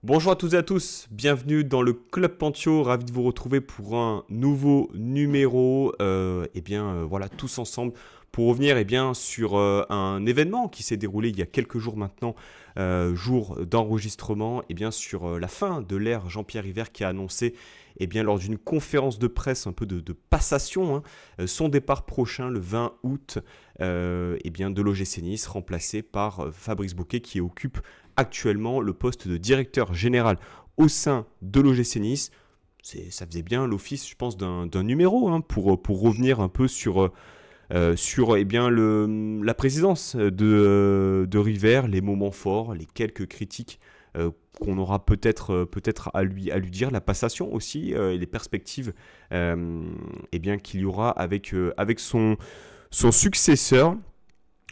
Bonjour à toutes et à tous, bienvenue dans le Club Pantio, ravi de vous retrouver pour un nouveau numéro, voilà, tous ensemble pour revenir sur un événement qui s'est déroulé il y a quelques jours maintenant, jour d'enregistrement, sur la fin de l'ère Jean-Pierre River qui a annoncé lors d'une conférence de presse un peu de passation, son départ prochain le 20 août de l'OGC Nice, remplacé par Fabrice Bouquet qui occupe actuellement le poste de directeur général au sein de l'OGC Nice. Ça faisait bien l'office, je pense, d'un numéro pour revenir un peu sur la présidence de River, les moments forts, les quelques critiques qu'on aura peut-être à lui dire, la passation aussi, et les perspectives qu'il y aura avec son successeur.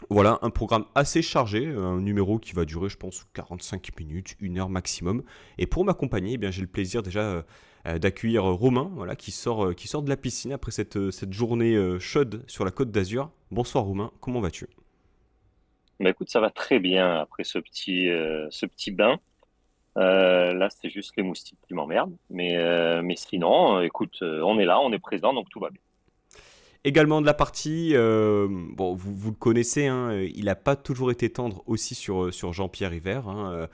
Voilà, un programme assez chargé, un numéro qui va durer, je pense, 45 minutes, 1 heure maximum. Et pour m'accompagner, j'ai le plaisir déjà d'accueillir Romain, voilà, qui sort de la piscine après cette journée chaude sur la Côte d'Azur. Bonsoir Romain, comment vas-tu? Bah écoute, ça va très bien après ce petit bain. Là, c'est juste les moustiques qui m'emmerdent. Mais sinon, écoute, on est là, on est présent, donc tout va bien. Également de la partie, bon, vous le connaissez, hein, il n'a pas toujours été tendre aussi sur Jean-Pierre River, hein,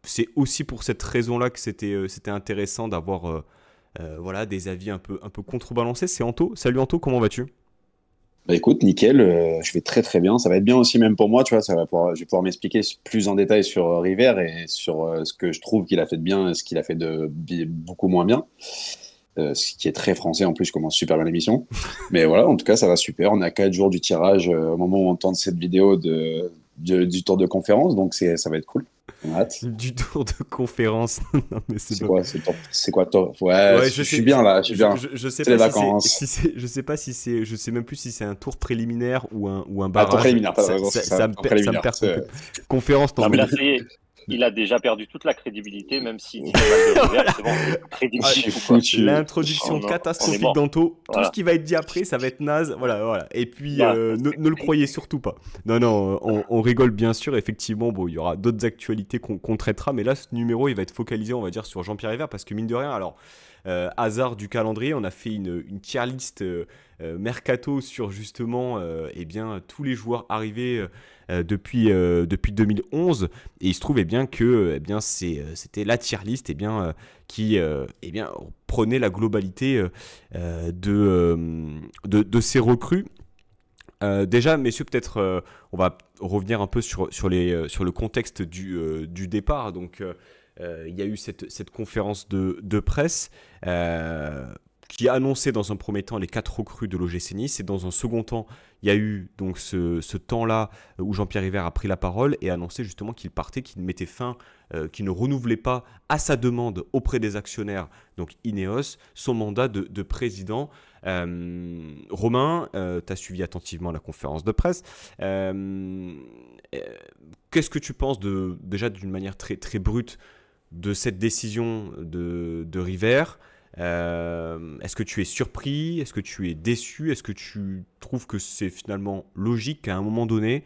c'est aussi pour cette raison-là que c'était intéressant d'avoir voilà, des avis un peu contrebalancés. C'est Anto. Salut Anto, comment vas-tu? Bah écoute, nickel, je vais très très bien. Ça va être bien aussi même pour moi, tu vois, je vais pouvoir m'expliquer plus en détail sur River et sur ce que je trouve qu'il a fait de bien et ce qu'il a fait de beaucoup moins bien. Ce qui est très français en plus, je commence super bien l'émission. Mais voilà, en tout cas, ça va super. On a 4 jours du tirage au moment où on tourne cette vidéo du tour de conférence, donc ça va être cool. On a hâte. Du tour de conférence. Non, mais c'est C'est pas. quoi? C'est quoi toi? Ouais, Ouais, je suis bien là, je suis bien. je sais C'est les pas si c'est, vacances. je sais pas si c'est, je sais même plus si c'est un tour préliminaire ou un Ah, tour barrage. préliminaire, t'as raison, c'est ça, tour Ça me préliminaire. perd complètement. Conférence, non Non, mais mais. là, ça y est, il a déjà perdu toute la crédibilité, même s'il dit du mal de River, Voilà. c'est bon, Ah, crédibilité J'ai ou quoi. foutu. l'introduction On est catastrophique mort. d'Anto. Tout ce Voilà. qui va être dit après, ça va être naze. Voilà, voilà. Et puis, Là, ne le croyez surtout pas. Non, non, on rigole bien sûr. Effectivement, bon, il y aura d'autres actualités qu'on traitera. Mais là, ce numéro, il va être focalisé, on va dire, sur Jean-Pierre River. Parce que mine de rien, alors, hasard du calendrier, on a fait une tier list mercato sur justement tous les joueurs arrivés depuis 2011. Et il se trouve que c'était la tier list qui prenait la globalité de ces recrues. Déjà, messieurs, peut-être on va revenir un peu sur le contexte du départ. Donc, il y a eu cette conférence de presse qui a annoncé dans un premier temps les 4 recrues de l'OGC Nice. Et dans un second temps, il y a eu donc ce temps-là où Jean-Pierre River a pris la parole et a annoncé justement qu'il partait, qu'il mettait fin, qu'il ne renouvelait pas à sa demande auprès des actionnaires, donc Ineos, son mandat de président. Romain, tu as suivi attentivement la conférence de presse. Euh, euh, Qu'est-ce que tu penses déjà d'une manière très, très brute de cette décision de River? Est-ce que tu es surpris? Est-ce que tu es déçu? Est-ce que tu trouves que c'est finalement logique qu'à un moment donné,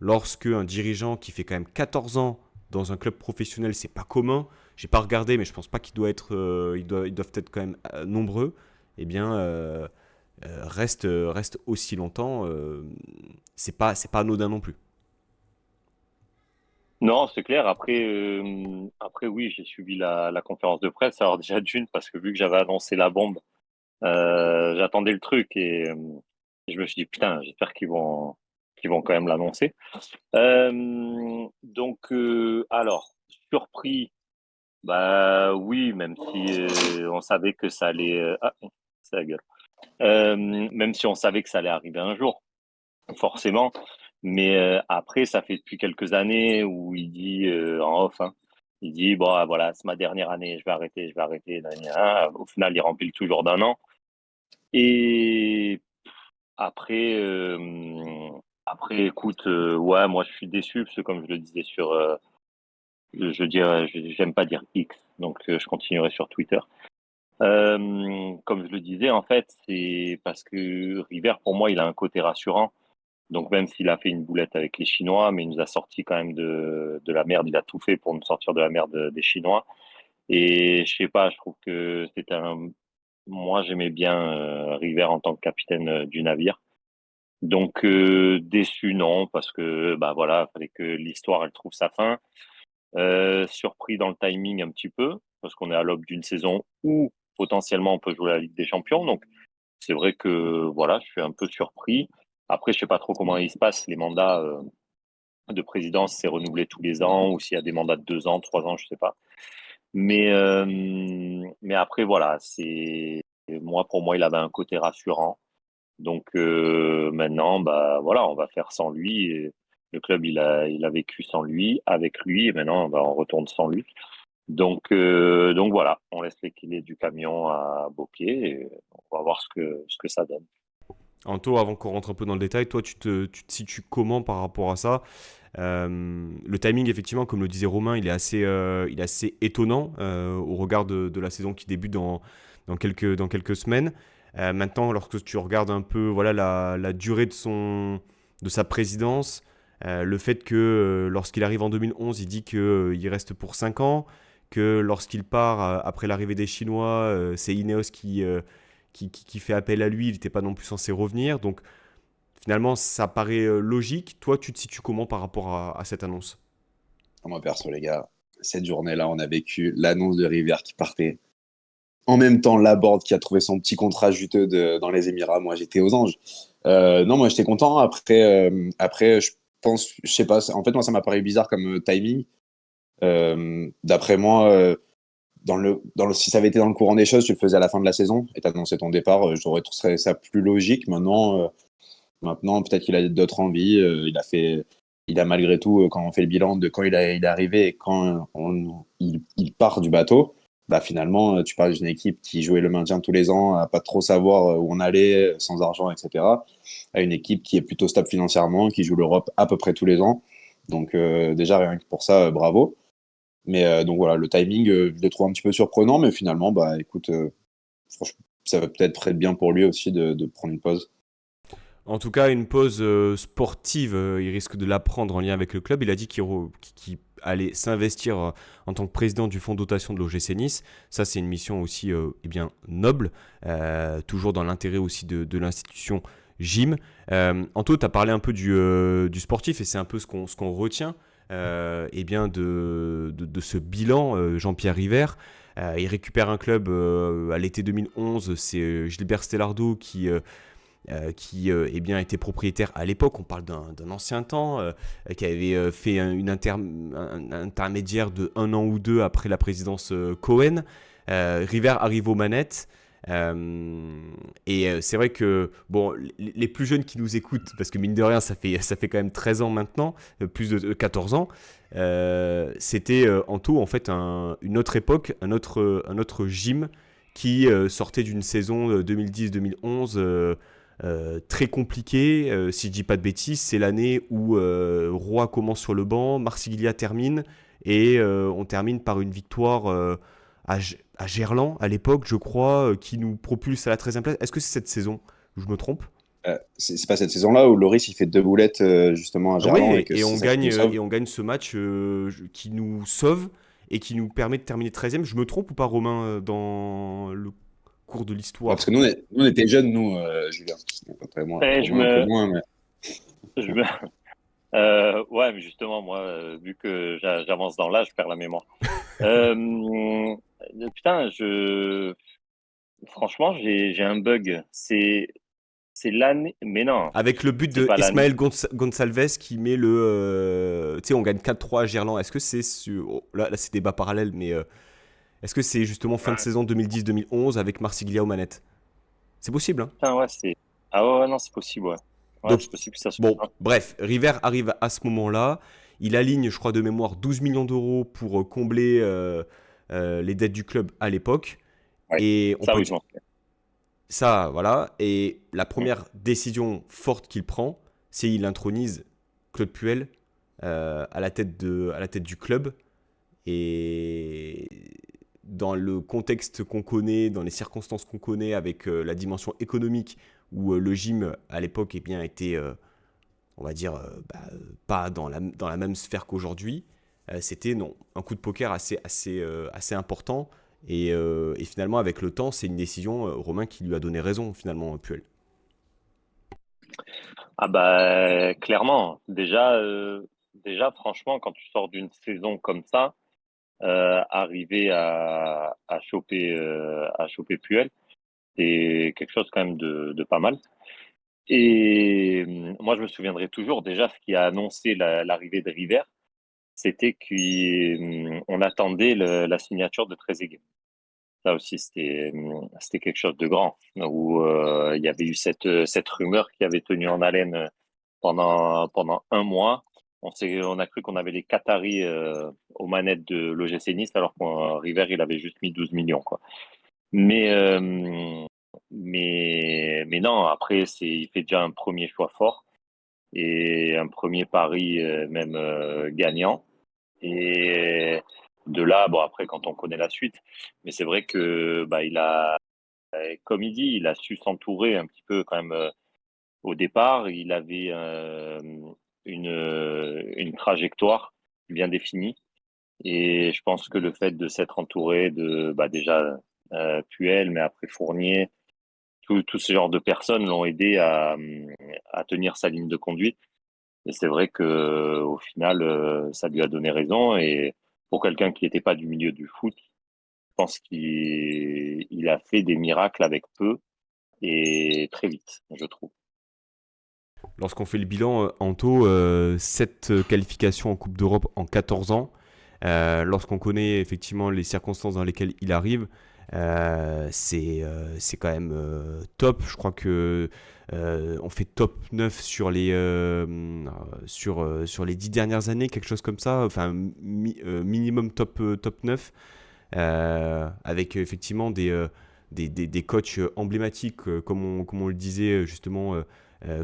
lorsque un dirigeant qui fait quand même 14 ans dans un club professionnel, c'est pas commun, j'ai pas regardé, mais je pense pas qu'il doit être, ils doivent être quand même nombreux, eh bien, reste aussi longtemps, c'est pas anodin non plus. Non, c'est clair. Après, oui, j'ai suivi la conférence de presse. Alors déjà d'une, parce que vu que j'avais annoncé la bombe, j'attendais le truc et je me suis dit, putain, j'espère qu'ils vont quand même l'annoncer. Alors, surpris, bah oui, même si on savait que ça allait. C'est la gueule. Même si on savait que ça allait arriver un jour, forcément. Mais après, ça fait depuis quelques années où il dit en off, hein, il dit bon, ah, voilà, c'est ma dernière année, je vais arrêter, je vais arrêter. Nan, nan, nan. Au final, il remplit toujours d'un an. Et après, écoute, ouais, moi je suis déçu parce que comme je le disais je dirais, j'aime pas dire X, donc je continuerai sur Twitter. Comme je le disais, en fait, c'est parce que River, pour moi, il a un côté rassurant Donc même s'il a fait une boulette avec les Chinois, mais il nous a sorti quand même de la merde. Il a tout fait pour nous sortir de la merde des Chinois. Et je sais pas, je trouve que c'était un. Moi, j'aimais bien River en tant que capitaine du navire. Donc déçu, non, parce que bah voilà, fallait que l'histoire elle trouve sa fin. Surpris dans le timing un petit peu, parce qu'on est à l'aube d'une saison où potentiellement on peut jouer la Ligue des Champions. Donc c'est vrai que voilà, je suis un peu surpris. Après, je sais pas trop comment il se passe les mandats de présidence, c'est renouvelé tous les ans ou s'il y a des mandats de 2 ans, 3 ans, je sais pas. Mais après voilà, c'est moi pour moi il avait un côté rassurant. Donc maintenant, bah voilà, on va faire sans lui. Et le club, il a vécu sans lui, avec lui, et maintenant, bah, on retourne sans lui. Donc voilà, on laisse les clés du camion à Bokeh et on va voir ce que ça donne. Anto, avant qu'on rentre un peu dans le détail, toi, tu te situes comment par rapport à ça? Le timing, effectivement, comme le disait Romain, il est assez étonnant au regard de la saison qui débute dans quelques semaines. Maintenant, lorsque tu regardes un peu voilà, la durée de sa présidence, le fait que lorsqu'il arrive en 2011, il dit qu'il reste pour 5 ans, que lorsqu'il part après l'arrivée des Chinois, c'est Ineos qui fait appel à lui, il n'était pas non plus censé revenir. Donc finalement, ça paraît logique. Toi, tu te situes comment par rapport à cette annonce? Moi, perso, les gars, cette journée-là, on a vécu l'annonce de Rivière qui partait. En même temps, Laborde qui a trouvé son petit contrat juteux dans les Émirats. Moi, j'étais aux anges. Non, moi, j'étais content. Après, je pense, je sais pas. En fait, moi, ça m'a paru bizarre comme timing. D'après moi, si ça avait été dans le courant des choses, tu le faisais à la fin de la saison et t'annonçais ton départ. J'aurais trouvé ça plus logique. Maintenant, peut-être qu'il a d'autres envies. Il a malgré tout, quand on fait le bilan de quand il est arrivé et quand il part du bateau, bah finalement, tu parles d'une équipe qui jouait le maintien tous les ans, à pas trop savoir où on allait, sans argent, etc., à une équipe qui est plutôt stable financièrement, qui joue l'Europe à peu près tous les ans. Donc déjà, rien que pour ça, bravo. Mais donc voilà, le timing, je le trouve un petit peu surprenant, mais finalement, bah écoute, franchement, ça va peut-être être bien pour lui aussi de prendre une pause. En tout cas, une pause sportive, il risque de la prendre en lien avec le club. Il a dit qu'il allait s'investir en tant que président du fonds de dotation de l'OGC Nice. Ça, c'est une mission aussi eh bien, noble, toujours dans l'intérêt aussi de l'institution Gym. Anto, tu as parlé un peu du sportif et c'est un peu ce qu'on retient eh bien de ce bilan, Jean-Pierre River. Il récupère un club à l'été 2011, c'est Gilbert Stellardo qui eh bien, était propriétaire à l'époque, on parle d'un ancien temps, qui avait fait un intermédiaire de 1 an ou 2 après la présidence Cohen. River arrive aux manettes. Et c'est vrai que bon, les plus jeunes qui nous écoutent, parce que mine de rien, ça fait quand même 13 ans maintenant, plus de 14 ans, c'était en tout en fait une autre époque, un autre gym qui sortait d'une saison 2010-2011 très compliqué. Si je dis pas de bêtises, c'est l'année où Roy commence sur le banc, Marsiglia termine, et on termine par une victoire à Gerland à l'époque, je crois, qui nous propulse à la 13e place. Est-ce que c'est cette saison où je me trompe? C'est pas cette saison-là où Loris il fait deux boulettes justement à Ah Gerland et ouais, que et c'est on ça qui gagne, nous sauve. et on gagne ce match qui nous sauve et qui nous permet de terminer 13e. Je me trompe ou pas, Romain, dans le cours de Ouais, parce que l'histoire? nous, on était jeunes, nous, Julien. Après moi, Et je Romain un peu me, moins, mais je me, ouais, mais justement, moi, vu que j'avance dans l'âge, je perds la mémoire. Euh, putain, franchement, j'ai un bug. C'est l'année, mais non, Avec le but c'est de pas l'année. Ismaël Gonçalves qui met le. Tu sais, on gagne 4-3 à Gerland. Est-ce que c'est. Là, c'est débat parallèle, mais est-ce que c'est justement fin de saison 2010-2011 avec Marsiglia aux manettes? C'est possible, hein? Putain, ouais, c'est. Ah ouais, ouais, non, c'est possible, ouais. Ouais, Donc, c'est possible que ça soit bon, ça. bref, River arrive à ce moment-là. Il aligne, je crois, de mémoire 12 millions d'euros pour combler les dettes du club à l'époque. ouais. Et on Ça, peut oui, je dire. m'en souviens. Ça, voilà. Et la Hum. première décision forte qu'il prend, c'est il intronise Claude Puel à la tête du club. Et dans le contexte qu'on connaît, dans les circonstances qu'on connaît, avec la dimension économique où le gym à l'époque eh bien, était on va dire, pas dans la même sphère qu'aujourd'hui. C'était non, un coup de poker assez important. Et finalement, avec le temps, c'est une décision, Romain, qui lui a donné raison, finalement, Puel. Ah bah clairement, déjà franchement, quand tu sors d'une saison comme ça, arriver à choper Puel, c'est quelque chose quand même de pas mal. Et moi, je me souviendrai toujours, déjà, ce qui a annoncé l'arrivée de River, c'était qu'on attendait la signature de Trezeguet. Ça aussi, c'était quelque chose de grand, où il y avait eu cette rumeur qui avait tenu en haleine pendant un mois. On a cru qu'on avait les Qataris aux manettes de l'OGC Nice, alors que River, il avait juste mis 12 millions, quoi. Mais, euh, mais non, après, il fait déjà un premier choix fort et un premier pari même gagnant. Et de là, bon, après, quand on connaît la suite, mais c'est vrai que bah, comme il dit, il a su s'entourer un petit peu quand même au départ. Il avait une trajectoire bien définie. Et je pense que le fait de s'être entouré de bah, déjà Puel, mais après Fournier, tout ce genre de personnes l'ont aidé à tenir sa ligne de conduite. Et c'est vrai que au final, ça lui a donné raison. Et pour quelqu'un qui n'était pas du milieu du foot, je pense qu'il a fait des miracles avec peu et très vite, je trouve. Lorsqu'on fait le bilan, Anto, 7 qualifications en Coupe d'Europe en 14 ans. Lorsqu'on connaît effectivement les circonstances dans lesquelles il arrive, c'est quand même top. Je crois que on fait top 9 sur les 10 dernières années, quelque chose comme ça. Enfin, minimum top 9. Avec effectivement des coachs emblématiques, comme on le disait justement,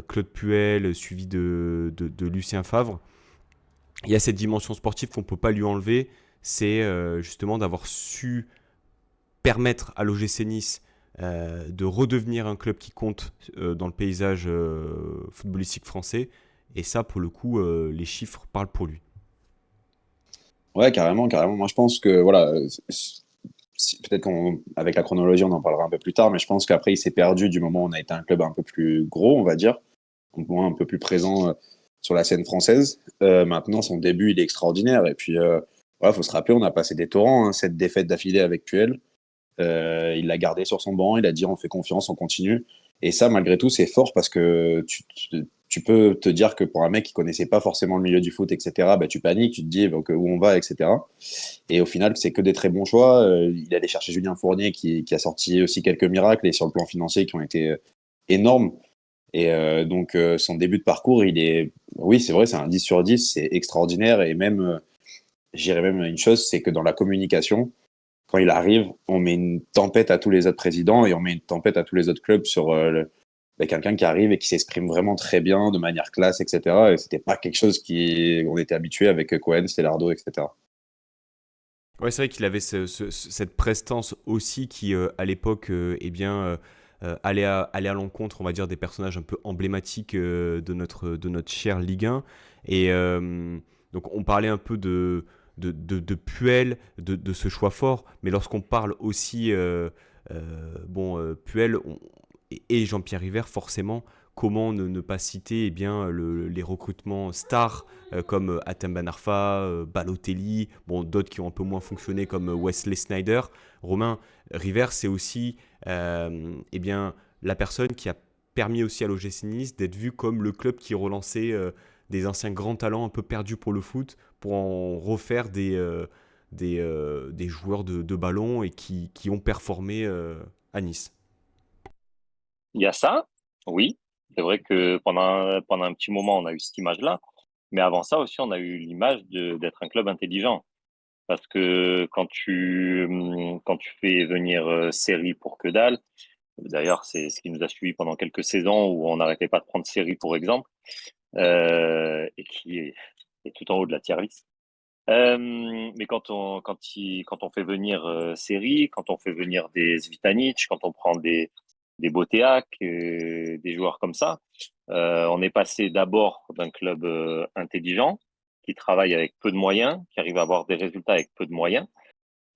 Claude Puel, suivi de Lucien Favre. Il y a cette dimension sportive qu'on ne peut pas lui enlever, c'est justement d'avoir su permettre à l'OGC Nice de redevenir un club qui compte dans le paysage footballistique français. Et ça, pour le coup, les chiffres parlent pour lui. Ouais, carrément, carrément. Moi, je pense que, voilà, peut-être qu'avec la chronologie, on en parlera un peu plus tard, mais je pense qu'après, il s'est perdu du moment où on a été un club un peu plus gros, on va dire, donc moins un peu plus présent sur la scène française. Maintenant, son début, il est extraordinaire. Et puis, voilà, faut se rappeler, on a passé des torrents, hein, cette défaite d'affilée avec Puel. Il l'a gardé sur son banc, il a dit on fait confiance, on continue. Et ça, malgré tout, c'est fort parce que tu peux te dire que pour un mec qui connaissait pas forcément le milieu du foot, etc., bah, tu paniques, tu te dis donc, où on va, etc. Et au final, c'est que des très bons choix. Il est allé chercher Julien Fournier qui a sorti aussi quelques miracles et sur le plan financier qui ont été énormes. Et donc, son début de parcours, oui, c'est vrai, c'est un 10 sur 10, c'est extraordinaire. Et même, j'irais même une chose, c'est que dans la communication, quand il arrive, on met une tempête à tous les autres présidents et on met une tempête à tous les autres clubs sur quelqu'un qui arrive et qui s'exprime vraiment très bien, de manière classe, etc. Et c'était pas quelque chose on était habitué avec Cohen, Stellardo, etc. Ouais, c'est vrai qu'il avait cette prestance aussi qui, à l'époque, allait à l'encontre, on va dire, des personnages un peu emblématiques de notre chère Ligue 1. Et donc, on parlait un peu de Puel, de ce choix fort, mais lorsqu'on parle aussi, Puel et Jean-Pierre River, forcément, comment ne pas citer les recrutements stars comme Atem Ben Arfa, Balotelli, bon, d'autres qui ont un peu moins fonctionné comme Wesley Sneijder. Romain River, c'est aussi la personne qui a permis aussi à l'OGC Nice d'être vu comme le club qui relançait des anciens grands talents un peu perdus pour le foot, pour en refaire des joueurs de ballon et qui ont performé à Nice. Il y a ça, oui. C'est vrai que pendant un petit moment, on a eu cette image-là. Mais avant ça aussi, on a eu l'image d'être un club intelligent. Parce que quand tu fais venir Série pour que dalle, d'ailleurs, c'est ce qui nous a suivi pendant quelques saisons où on n'arrêtait pas de prendre Série pour exemple, et qui est tout en haut de la tier list. Mais quand on fait venir Série, quand on fait venir des Zvitanic, quand on prend des Botéac, des joueurs comme ça. On est passé d'abord d'un club intelligent, qui travaille avec peu de moyens, qui arrive à avoir des résultats avec peu de moyens.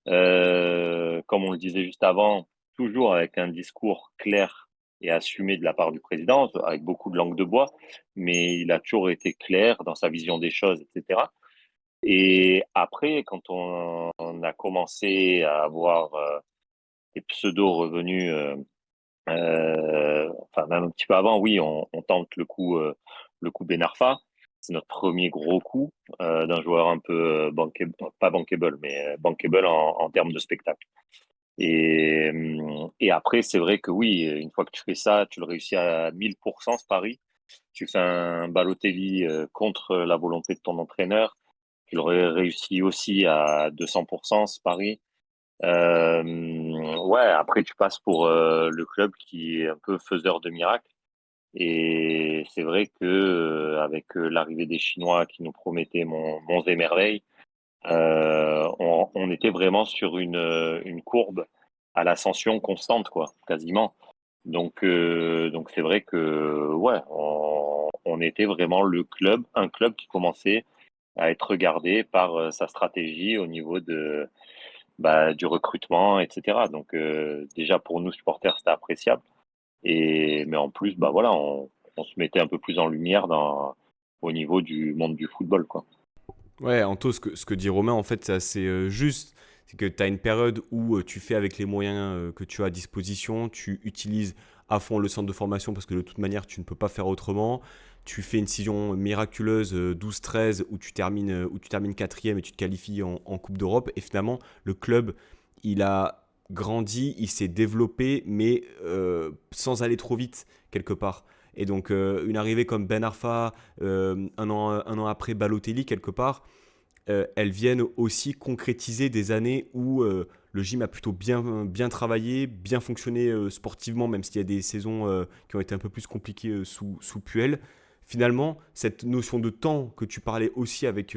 Comme on le disait juste avant, toujours avec un discours clair et assumé de la part du président, avec beaucoup de langue de bois, mais il a toujours été clair dans sa vision des choses, etc. Et après, quand on a commencé à avoir des pseudo-revenus, enfin même un petit peu avant, oui, on tente le coup Ben Arfa. C'est notre premier gros coup d'un joueur un peu bankable, pas bankable, mais bankable en termes de spectacle. Et après, c'est vrai que oui, une fois que tu fais ça, tu le réussis à 1000% ce pari. Tu fais un Balotelli contre la volonté de ton entraîneur. Tu le réussis aussi à 200% ce pari. Ouais, après, tu passes pour le club qui est un peu faiseur de miracles. Et c'est vrai que avec l'arrivée des Chinois qui nous promettaient monts et merveilles, on était vraiment sur une courbe à l'ascension constante, quoi, quasiment. Donc c'est vrai que ouais, on était vraiment un club qui commençait à être regardé par sa stratégie au niveau du recrutement, etc. Donc déjà pour nous supporters, c'était appréciable. Mais en plus, bah voilà, on se mettait un peu plus en lumière au niveau du monde du football, quoi. Ouais, Anto, ce que dit Romain, en fait, c'est assez juste. C'est que tu as une période où tu fais avec les moyens que tu as à disposition, tu utilises à fond le centre de formation parce que de toute manière, tu ne peux pas faire autrement. Tu fais une saison miraculeuse 12-13 où tu termines quatrième et tu te qualifies en Coupe d'Europe. Et finalement, le club, il a grandi, il s'est développé, mais sans aller trop vite, quelque part. Et donc, une arrivée comme Ben Arfa, un an après Balotelli, quelque part, elles viennent aussi concrétiser des années où le gym a plutôt bien travaillé, bien fonctionné sportivement, même s'il y a des saisons qui ont été un peu plus compliquées sous Puel. Finalement, cette notion de temps que tu parlais aussi avec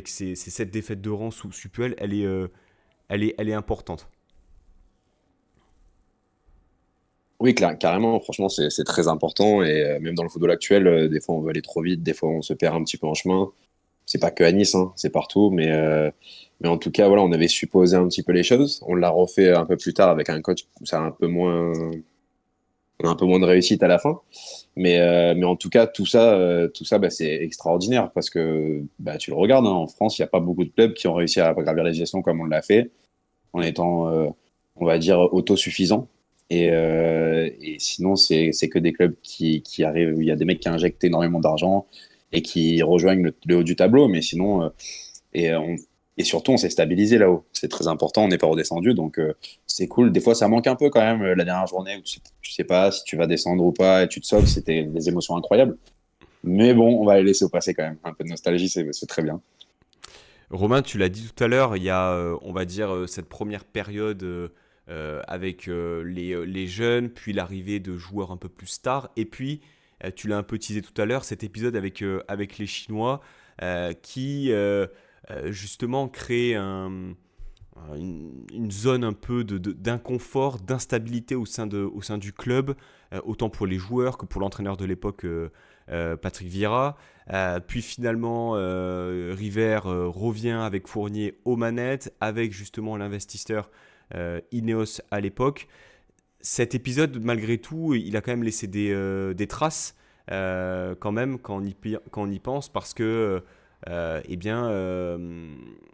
ces 7 défaites de rang sous Puel, elle est importante. Oui, carrément, franchement, c'est très important. Et même dans le football actuel, des fois, on veut aller trop vite, des fois, on se perd un petit peu en chemin. C'est pas que à Nice, hein, c'est partout. Mais en tout cas, voilà, on avait supposé un petit peu les choses. On l'a refait un peu plus tard avec un coach où ça a un peu moins, on a un peu moins de réussite à la fin. Mais en tout cas, tout ça bah, c'est extraordinaire parce que bah, tu le regardes, hein, en France, il n'y a pas beaucoup de clubs qui ont réussi à gravir les gestions comme on l'a fait, en étant, on va dire, autosuffisant. Et sinon, c'est que des clubs qui arrivent, où il y a des mecs qui injectent énormément d'argent et qui rejoignent le haut du tableau. Mais sinon, et, on, et surtout, on s'est stabilisé là-haut. C'est très important, on n'est pas redescendu. Donc, c'est cool. Des fois, ça manque un peu quand même la dernière journée où tu sais pas si tu vas descendre ou pas et tu te sauves. C'était des émotions incroyables. Mais bon, on va les laisser au passé quand même. Un peu de nostalgie, c'est très bien. Romain, tu l'as dit tout à l'heure, il y a, on va dire, cette première période avec les jeunes, puis l'arrivée de joueurs un peu plus stars, et puis, tu l'as un peu teasé tout à l'heure, cet épisode avec les Chinois qui, justement, crée une zone un peu d'inconfort, d'instabilité au sein du club, autant pour les joueurs que pour l'entraîneur de l'époque, Patrick Vieira. Puis finalement, River revient avec Fournier aux manettes, avec justement l'investisseur Ineos à l'époque. Cet épisode, malgré tout, il a quand même laissé des traces, quand même, quand on y pense, parce que eh bien,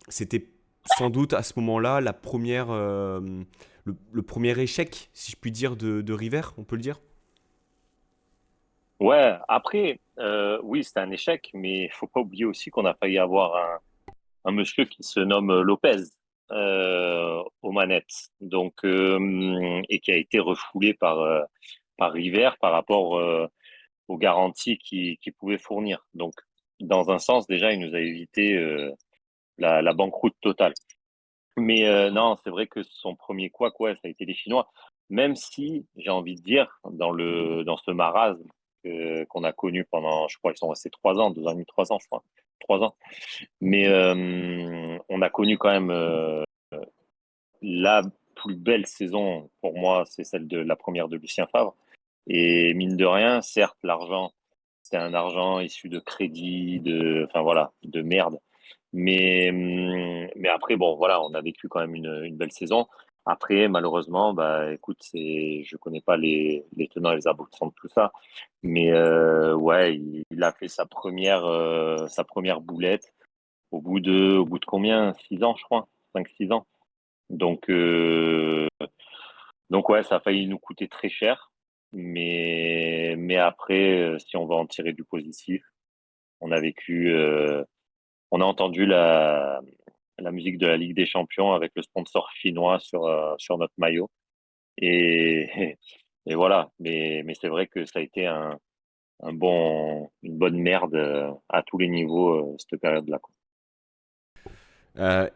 c'était sans doute à ce moment-là le premier échec, si je puis dire, de River, on peut le dire. Ouais, après, oui, c'était un échec, mais il faut pas oublier aussi qu'on a failli avoir un monsieur qui se nomme Lopez aux manettes, et qui a été refoulé par River par rapport aux garanties qu'il pouvait fournir. Donc, dans un sens, déjà, il nous a évité la banqueroute totale. Mais non, c'est vrai que son premier couac, ouais, ça a été les Chinois. Même si, j'ai envie de dire, dans ce marasme qu'on a connu pendant, je crois, ils sont restés 3 ans, 2 ans et demi, 3 ans, je crois, 3 ans. Mais on a connu quand même là plus belle saison, pour moi, c'est celle de la première de Lucien Favre. Et mine de rien, certes, l'argent, c'est un argent issu de crédit, enfin voilà, de merde. Mais après, bon, voilà, on a vécu quand même une belle saison. Après, malheureusement, bah, écoute, je connais pas les tenants et les aboutissants de tout ça. Mais ouais, il a fait sa première boulette au bout de combien? 6 ans, je crois. 5, 6 ans. Donc, donc ouais, ça a failli nous coûter très cher. Mais après, si on va en tirer du positif, on a vécu, on a entendu la musique de la Ligue des Champions avec le sponsor chinois sur notre maillot. Et, et voilà. Mais c'est vrai que ça a été une bonne merde à tous les niveaux, cette période-là, quoi.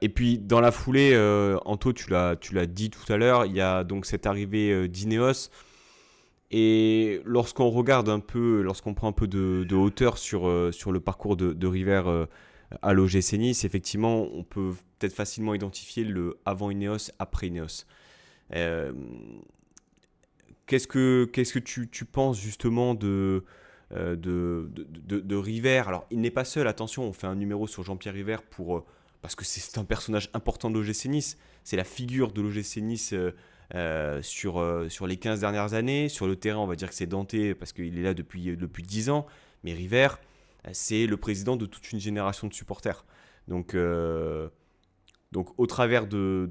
Et puis dans la foulée, Anto, tu l'as dit tout à l'heure, il y a donc cette arrivée d'Ineos. Et lorsqu'on prend un peu de hauteur sur le parcours de River à l'OGC Nice, effectivement, on peut peut-être facilement identifier le avant Ineos, après Ineos. Euh, qu'est-ce que tu penses justement de River? Alors, il n'est pas seul, attention, on fait un numéro sur Jean-Pierre River parce que c'est un personnage important de l'OGC Nice. C'est la figure de l'OGC Nice sur les 15 dernières années. Sur le terrain, on va dire que c'est Dante parce qu'il est là depuis 10 ans. Mais River, c'est le président de toute une génération de supporters. Donc, au travers de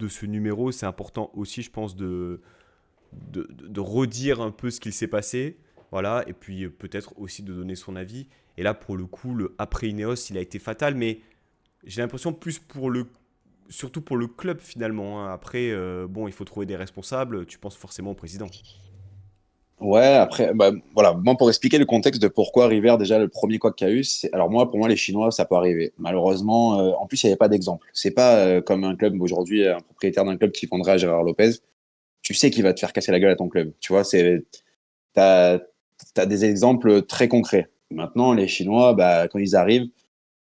ce numéro, c'est important aussi, je pense, de redire un peu ce qu'il s'est passé. Voilà, et puis peut-être aussi de donner son avis. Et là, pour le coup, le après Ineos, il a été fatal, mais j'ai l'impression surtout pour le club finalement, hein. Après, bon, il faut trouver des responsables. Tu penses forcément au président. Ouais, après, bah, voilà, moi pour expliquer le contexte de pourquoi River, déjà le premier quoi qu'il y a eu, alors moi, pour moi, les Chinois, ça peut arriver. Malheureusement, en plus, il n'y avait pas d'exemple. C'est pas comme un club aujourd'hui, un propriétaire d'un club qui vendrait à Gérard Lopez. Tu sais qu'il va te faire casser la gueule à ton club. Tu vois, t'as, t'as des exemples très concrets. Maintenant, les Chinois, bah, quand ils arrivent,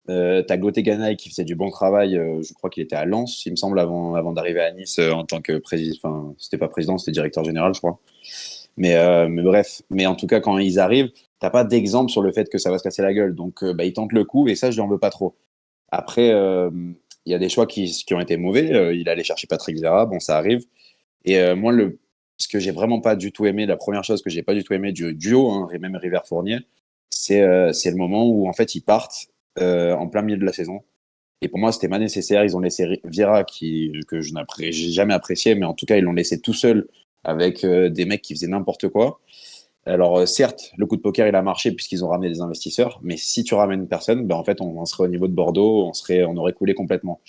t'as Gauthier Ganaï qui faisait du bon travail. Je crois qu'il était à Lens, il me semble, avant d'arriver à Nice en tant que président. Enfin, c'était pas président, c'était directeur général, je crois. Mais bref, mais en tout cas, quand ils arrivent, t'as pas d'exemple sur le fait que ça va se casser la gueule. Donc, bah, ils tentent le coup et ça, je lui en veux pas trop. Après, il y a des choix qui ont été mauvais. Il allait chercher Patrick Vieira, bon, ça arrive. Et moi, ce que j'ai vraiment pas du tout aimé, la première chose que j'ai pas du tout aimé du duo, hein, et même River Fournier, c'est le moment où en fait ils partent en plein milieu de la saison. Et pour moi, c'était pas nécessaire. Ils ont laissé Vieira, que j'ai jamais apprécié, mais en tout cas, ils l'ont laissé tout seul avec des mecs qui faisaient n'importe quoi. Alors, certes, le coup de poker, il a marché puisqu'ils ont ramené des investisseurs, mais si tu ramènes personne, ben, en fait, on en serait au niveau de Bordeaux, on aurait coulé complètement.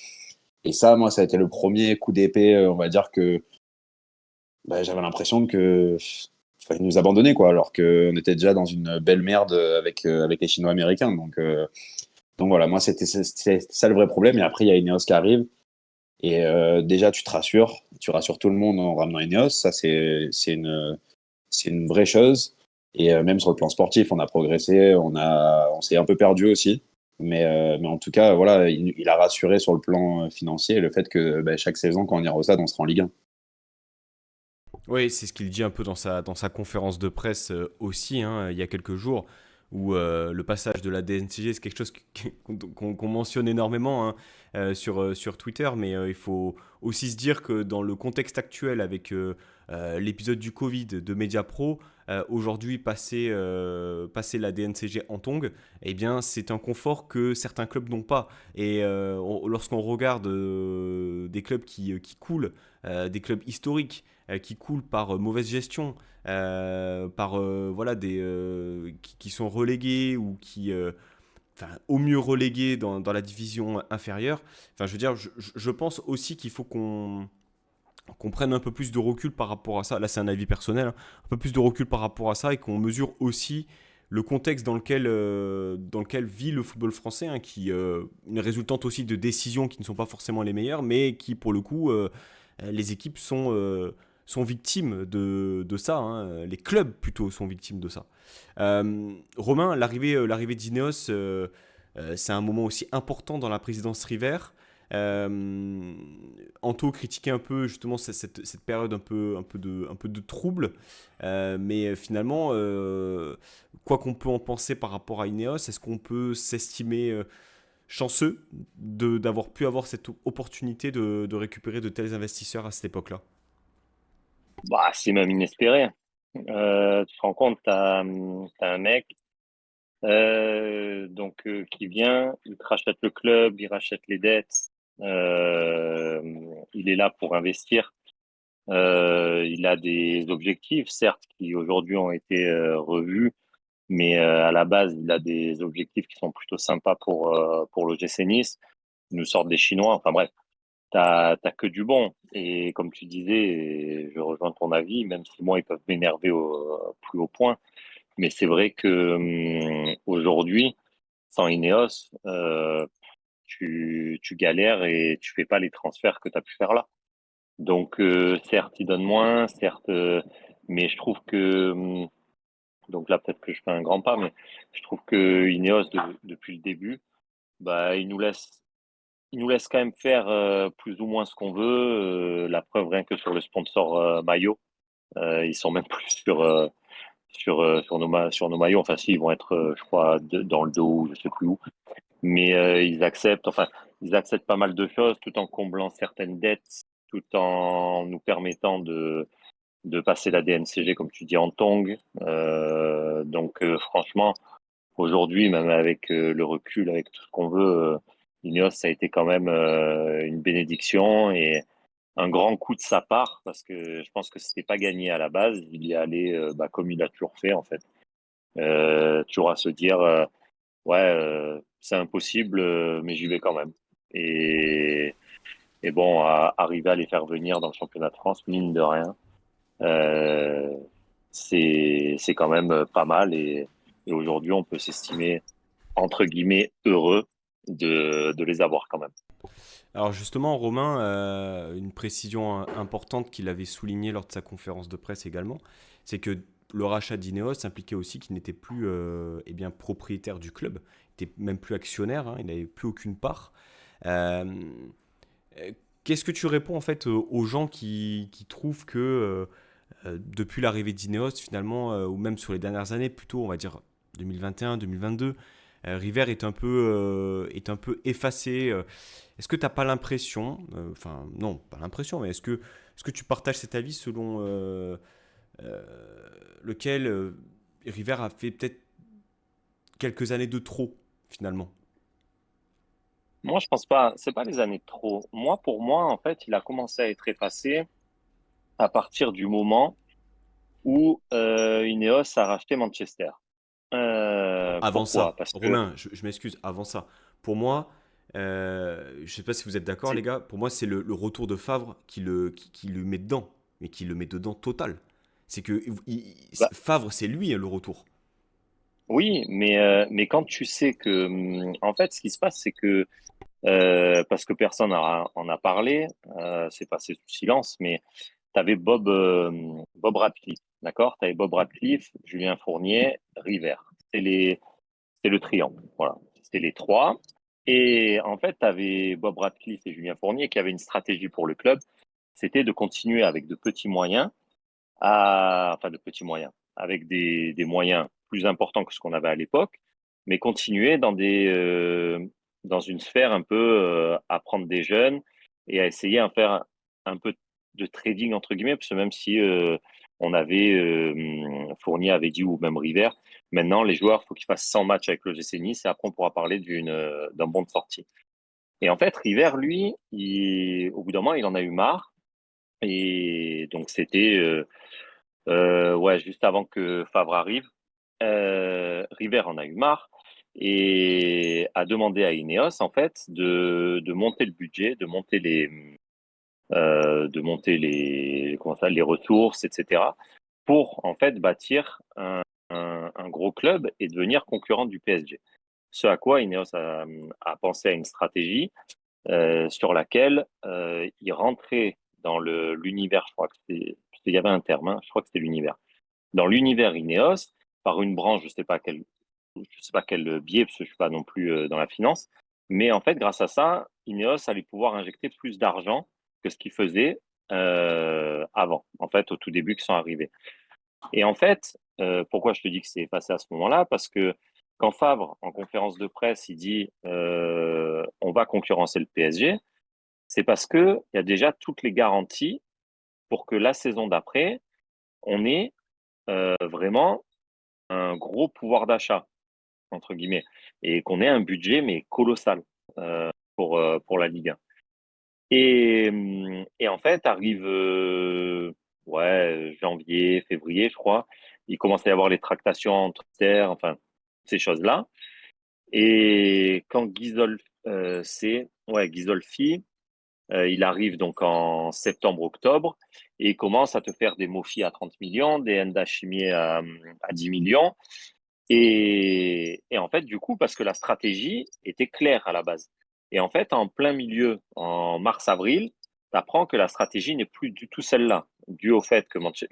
Et ça, moi, ça a été le premier coup d'épée, on va dire que bah, j'avais l'impression que fallait nous abandonner, quoi, alors qu'on était déjà dans une belle merde avec les Chinois américains. Donc voilà, moi, c'était ça le vrai problème. Et après, il y a Ineos qui arrive. Et déjà, tu rassures tout le monde en ramenant Ineos. Ça, c'est une vraie chose. Et même sur le plan sportif, on a progressé, on s'est un peu perdu aussi. Mais en tout cas, voilà, il a rassuré sur le plan financier le fait que bah, chaque saison, quand on ira au stade, on sera en Ligue 1. Oui, c'est ce qu'il dit un peu dans sa conférence de presse aussi, hein, il y a quelques jours, où le passage de la DNCG, c'est quelque chose qu'on mentionne énormément, hein, sur Twitter, mais il faut aussi se dire que dans le contexte actuel, avec l'épisode du Covid de Mediapro, aujourd'hui, passer la DNCG en tongue, eh bien, c'est un confort que certains clubs n'ont pas. Et lorsqu'on regarde des clubs qui coulent, des clubs historiques, qui coulent par mauvaise gestion, par voilà, qui sont relégués ou enfin, au mieux relégués dans la division inférieure. Enfin, je veux dire, je pense aussi qu'il faut qu'on prenne un peu plus de recul par rapport à ça. Là, c'est un avis personnel, hein. Un peu plus de recul par rapport à ça et qu'on mesure aussi le contexte dans lequel vit le football français, hein, une résultante aussi de décisions qui ne sont pas forcément les meilleures, mais qui, pour le coup, les équipes sont victimes de ça, hein. Les clubs, plutôt, sont victimes de ça. Romain, l'arrivée d'Ineos, c'est un moment aussi important dans la présidence River. Euh, Anto critiquait un peu justement cette période un peu de trouble, mais finalement, quoi qu'on peut en penser par rapport à Ineos, est-ce qu'on peut s'estimer chanceux d'avoir pu avoir cette opportunité de récupérer de tels investisseurs à cette époque-là? Bah, c'est même inespéré. Tu te rends compte, t'as un mec qui vient, il te rachète le club, il rachète les dettes, euh, il est là pour investir. Il a des objectifs, certes, qui aujourd'hui ont été revus, mais à la base, il a des objectifs qui sont plutôt sympas pour l'OGC Nice. Ils nous sortent des Chinois, enfin bref, t'as que du bon. Et comme tu disais, et je rejoins ton avis, même si moi, ils peuvent m'énerver au plus haut point, mais c'est vrai que aujourd'hui, sans Ineos, tu galères et tu fais pas les transferts que tu as pu faire là. Donc, certes, ils donnent moins, certes, mais je trouve que, donc là, peut-être que je fais un grand pas, mais je trouve que Ineos, depuis le début, bah, il nous laisse quand même faire plus ou moins ce qu'on veut. La preuve, rien que sur le sponsor maillot, ils sont même plus sur nos maillots. Enfin, si, ils vont être, je crois, dans le dos, je sais plus où. Mais ils acceptent pas mal de choses tout en comblant certaines dettes, tout en nous permettant de passer la DNCG, comme tu dis, en tong. Franchement, aujourd'hui, même avec le recul, avec tout ce qu'on veut, Ineos, ça a été quand même une bénédiction et un grand coup de sa part parce que je pense que c'était pas gagné à la base. Il y allait comme il a toujours fait en fait. Toujours à se dire ouais, c'est impossible, mais j'y vais quand même. Et, et bon, arriver à les faire venir dans le championnat de France, mine de rien, euh, c'est quand même pas mal. Et aujourd'hui, on peut s'estimer entre guillemets heureux de les avoir quand même. Alors justement, Romain, une précision importante qu'il avait soulignée lors de sa conférence de presse également, c'est que le rachat d'Ineos impliquait aussi qu'il n'était plus eh bien, propriétaire du club, il n'était même plus actionnaire, hein, il n'avait plus aucune part. Euh, Qu'est-ce que tu réponds en fait aux gens qui trouvent que depuis l'arrivée d'Ineos, finalement, ou même sur les dernières années, plutôt on va dire 2021, 2022, River est un peu effacé. Est-ce que tu n'as pas l'impression, enfin non, pas l'impression, mais est-ce que tu partages cet avis selon euh, lequel River a fait peut-être quelques années de trop finalement? Moi, je pense pas, c'est pas les années de trop. Moi, pour moi, en fait, il a commencé à être effacé à partir du moment où Ineos a racheté Manchester. Avant Pourquoi? ça, Parce que Romain, je m'excuse, avant ça, pour moi, je ne sais pas si vous êtes d'accord les c'est gars, pour moi c'est le retour de Favre qui le met dedans, mais qui le met dedans total. C'est que bah, Favre, c'est lui le retour. oui, mais quand tu sais que en fait, ce qui se passe, c'est que parce que personne en a parlé, c'est passé sous silence, mais tu avais Bob Radcliffe, d'accord? Tu avais Bob Radcliffe, Julien Fournier, River. C'était le triangle, voilà. C'était les trois. Et en fait, tu avais Bob Radcliffe et Julien Fournier qui avaient une stratégie pour le club, c'était de continuer avec de petits moyens enfin de petits moyens, avec des moyens plus importants que ce qu'on avait à l'époque, mais continuer dans une sphère un peu à prendre des jeunes et à essayer à faire un peu de trading entre guillemets, parce que même si on avait Fournier avait dit ou même River, maintenant les joueurs il faut qu'ils fassent 100 matchs avec le GC Nice et après on pourra parler d'un bon de sortie. Et en fait, River, lui, au bout d'un moment, il en a eu marre. Et donc, c'était ouais, juste avant que Favre arrive. River en a eu marre et a demandé à Ineos, en fait, de monter le budget, comment ça, les ressources, etc., pour, en fait, bâtir un gros club et devenir concurrent du PSG. Ce à quoi Ineos a pensé à une stratégie sur laquelle il rentrait dans l'univers, je crois que il y avait un terme, hein, je crois que c'était l'univers. Dans l'univers Ineos, par une branche, je sais pas quel biais, parce que je suis pas non plus dans la finance, mais en fait, grâce à ça, Ineos allait pouvoir injecter plus d'argent que ce qu'ils faisaient avant, en fait, au tout début qu'ils sont arrivés. Et en fait, pourquoi je te dis que c'est passé à ce moment-là? Parce que quand Favre, en conférence de presse, il dit on va concurrencer le PSG, c'est parce qu'il y a déjà toutes les garanties pour que la saison d'après, on ait vraiment un gros pouvoir d'achat, entre guillemets, et qu'on ait un budget, mais colossal pour la Ligue 1. Et en fait, arrive ouais, janvier, février, je crois, il commence à y avoir les tractations entre terres, enfin, ces choses-là. Et quand Ghisolfi, il arrive donc en septembre-octobre et il commence à te faire des Mofi à 30 millions, des Enda Chimier à 10 millions. Et en fait, du coup, parce que la stratégie était claire à la base. Et en fait, en plein milieu, en mars-avril, tu apprends que la stratégie n'est plus du tout celle-là, dû au fait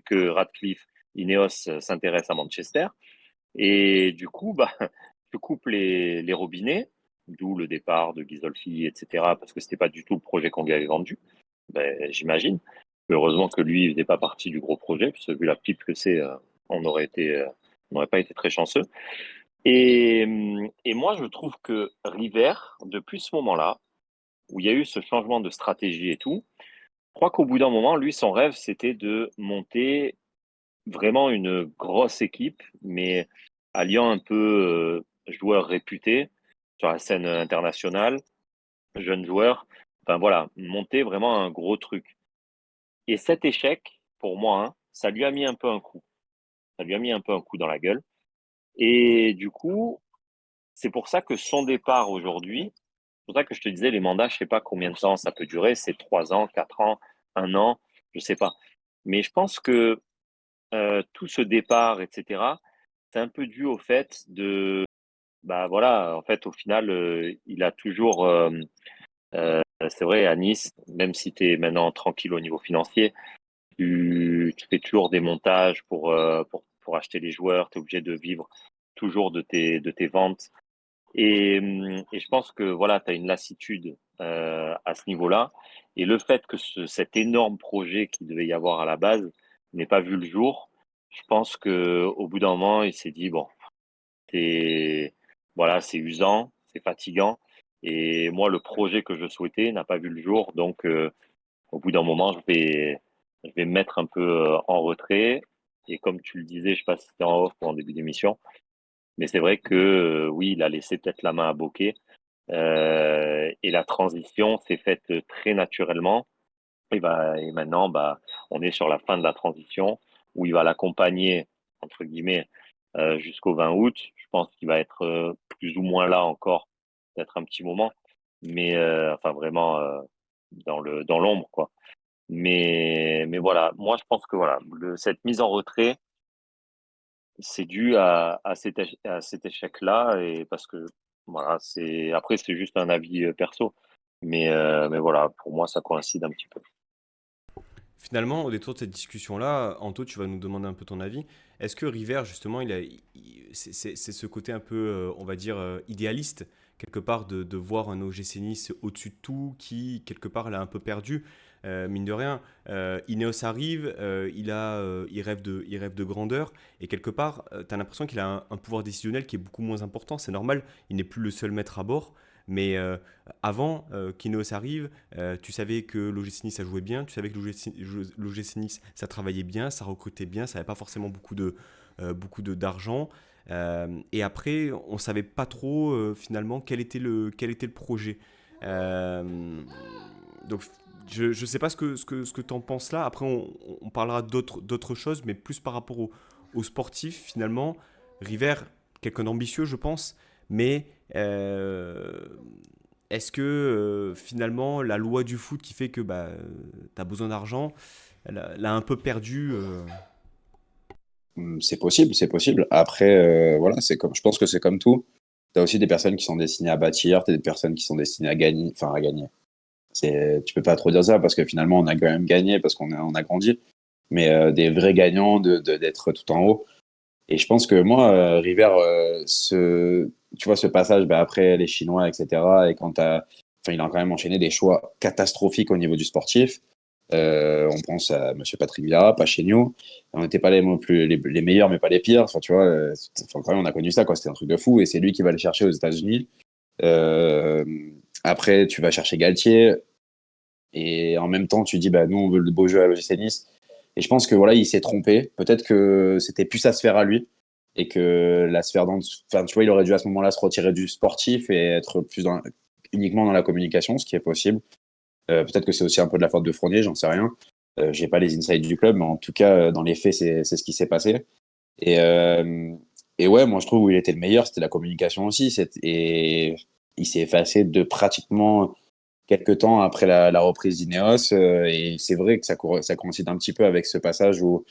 que Radcliffe, Ineos s'intéresse à Manchester. Et du coup, bah, tu coupes les robinets, d'où le départ de Ghisolfi, etc., parce que c'était pas du tout le projet qu'on lui avait vendu, ben, j'imagine. Heureusement que lui, il faisait pas partie du gros projet, puisque vu la pipe que c'est, on aurait été, on n'aurait pas été très chanceux. Et moi, je trouve que River, depuis ce moment-là, où il y a eu ce changement de stratégie et tout, je crois qu'au bout d'un moment, lui, son rêve, c'était de monter vraiment une grosse équipe, mais alliant un peu joueurs réputés sur la scène internationale, jeunes joueurs, enfin voilà, monter vraiment un gros truc. Et cet échec, pour moi, hein, ça lui a mis un peu un coup. Ça lui a mis un peu un coup dans la gueule. Et du coup, c'est pour ça que son départ aujourd'hui, c'est pour ça que je te disais, les mandats, je sais pas combien de temps ça peut durer, c'est 3 ans, 4 ans, 1 an, je sais pas. Mais je pense que tout ce départ, etc., c'est un peu dû au fait de, bah voilà, en fait, au final, il a toujours, c'est vrai, à Nice, même si tu es maintenant tranquille au niveau financier, tu fais toujours des montages pour acheter les joueurs, tu es obligé de vivre toujours de tes ventes. Et je pense que voilà, tu as une lassitude à ce niveau-là. Et le fait que cet énorme projet qui devait y avoir à la base n'ait pas vu le jour, je pense que au bout d'un moment, il s'est dit bon, c'est voilà, c'est usant, c'est fatigant. Et moi, le projet que je souhaitais n'a pas vu le jour. Donc, au bout d'un moment, je vais me mettre un peu en retrait. Et comme tu le disais, je sais pas si c'était en off ou en début d'émission, mais c'est vrai que oui, il a laissé peut-être la main à Bocquet. Et la transition s'est faite très naturellement. Et maintenant, bah, on est sur la fin de la transition où il va l'accompagner, entre guillemets, jusqu'au 20 août. Je pense qu'il va être plus ou moins là encore, peut-être un petit moment, mais enfin vraiment dans l'ombre, quoi. Mais voilà, moi je pense que voilà, cette mise en retrait, c'est dû à cet échec-là, et parce que voilà, après c'est juste un avis perso, mais voilà, pour moi ça coïncide un petit peu. Finalement, au détour de cette discussion-là, Anto, tu vas nous demander un peu ton avis. Est-ce que River, justement, c'est ce côté un peu, on va dire, idéaliste, quelque part, de voir un OGC Nice au-dessus de tout, qui, quelque part, l'a un peu perdu, mine de rien. Ineos arrive, il rêve de grandeur, et quelque part, tu as l'impression qu'il a un pouvoir décisionnel qui est beaucoup moins important. C'est normal, il n'est plus le seul maître à bord, mais avant qu'Ineos arrive, tu savais que l'OGC Nice ça jouait bien, tu savais que l'OGC Nice ça travaillait bien, ça recrutait bien, ça n'avait pas forcément d'argent. Et après, on savait pas trop finalement quel était le projet. Euh, donc je sais pas ce que tu en penses là. Après, on parlera d'autres choses, mais plus par rapport aux sportifs finalement. River, quelqu'un d'ambitieux, je pense, mais est-ce que finalement la loi du foot qui fait que bah, tu as besoin d'argent, elle a un peu perdu C'est possible, c'est possible. Après, voilà, je pense que c'est comme tout. Tu as aussi des personnes qui sont destinées à bâtir, tu as des personnes qui sont destinées à gagner, enfin à gagner. Tu peux pas trop dire ça parce que finalement, on a quand même gagné parce qu'on a grandi. Mais des vrais gagnants, d'être tout en haut. Et je pense que moi, River, tu vois, ce passage bah, après les Chinois, etc., et quand tu as il a quand même enchaîné des choix catastrophiques au niveau du sportif. On pense à Monsieur Patrick Vieira, pas chez nous. On n'était pas les meilleurs, mais pas les pires. Enfin, tu vois, quand même, on a connu ça, quoi. C'était un truc de fou. Et c'est lui qui va le chercher aux États-Unis. Euh, Après, tu vas chercher Galtier. Et en même temps, tu dis, bah, nous, on veut le beau jeu à l'OGC Nice. Et je pense que voilà, il s'est trompé. Peut-être que c'était plus sa sphère à lui. Et que la sphère enfin, tu vois, il aurait dû à ce moment-là se retirer du sportif et être uniquement dans la communication, ce qui est possible. Peut-être que c'est aussi un peu de la faute de Fournier, j'en sais rien. J'ai pas les insights du club, mais en tout cas, dans les faits, c'est ce qui s'est passé. Et, euh, et ouais, moi, je trouve où il était le meilleur, c'était la communication aussi. Et il s'est effacé de pratiquement quelques temps après la reprise d'Ineos. Et c'est vrai que ça coïncide un petit peu avec ce passage où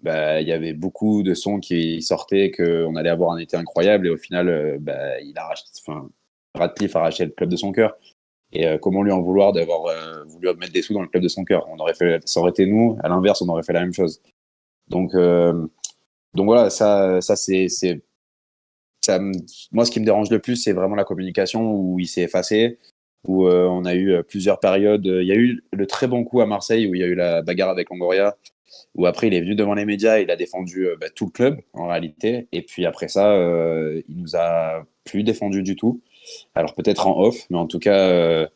bah, il y avait beaucoup de sons qui sortaient qu'on allait avoir un été incroyable. Et au final, bah, enfin, Radcliffe a racheté le club de son cœur. Et comment lui en vouloir d'avoir voulu mettre des sous dans le club de son cœur. Ça aurait été nous, à l'inverse, on aurait fait la même chose. Donc, euh, donc voilà, ça, moi, ce qui me dérange le plus, c'est vraiment la communication où il s'est effacé, où on a eu plusieurs périodes. Il y a eu le très bon coup à Marseille où il y a eu la bagarre avec Longoria, où après il est venu devant les médias, il a défendu bah, tout le club en réalité, et puis après ça, il nous a plus défendu du tout. Alors peut-être en off, mais en tout cas,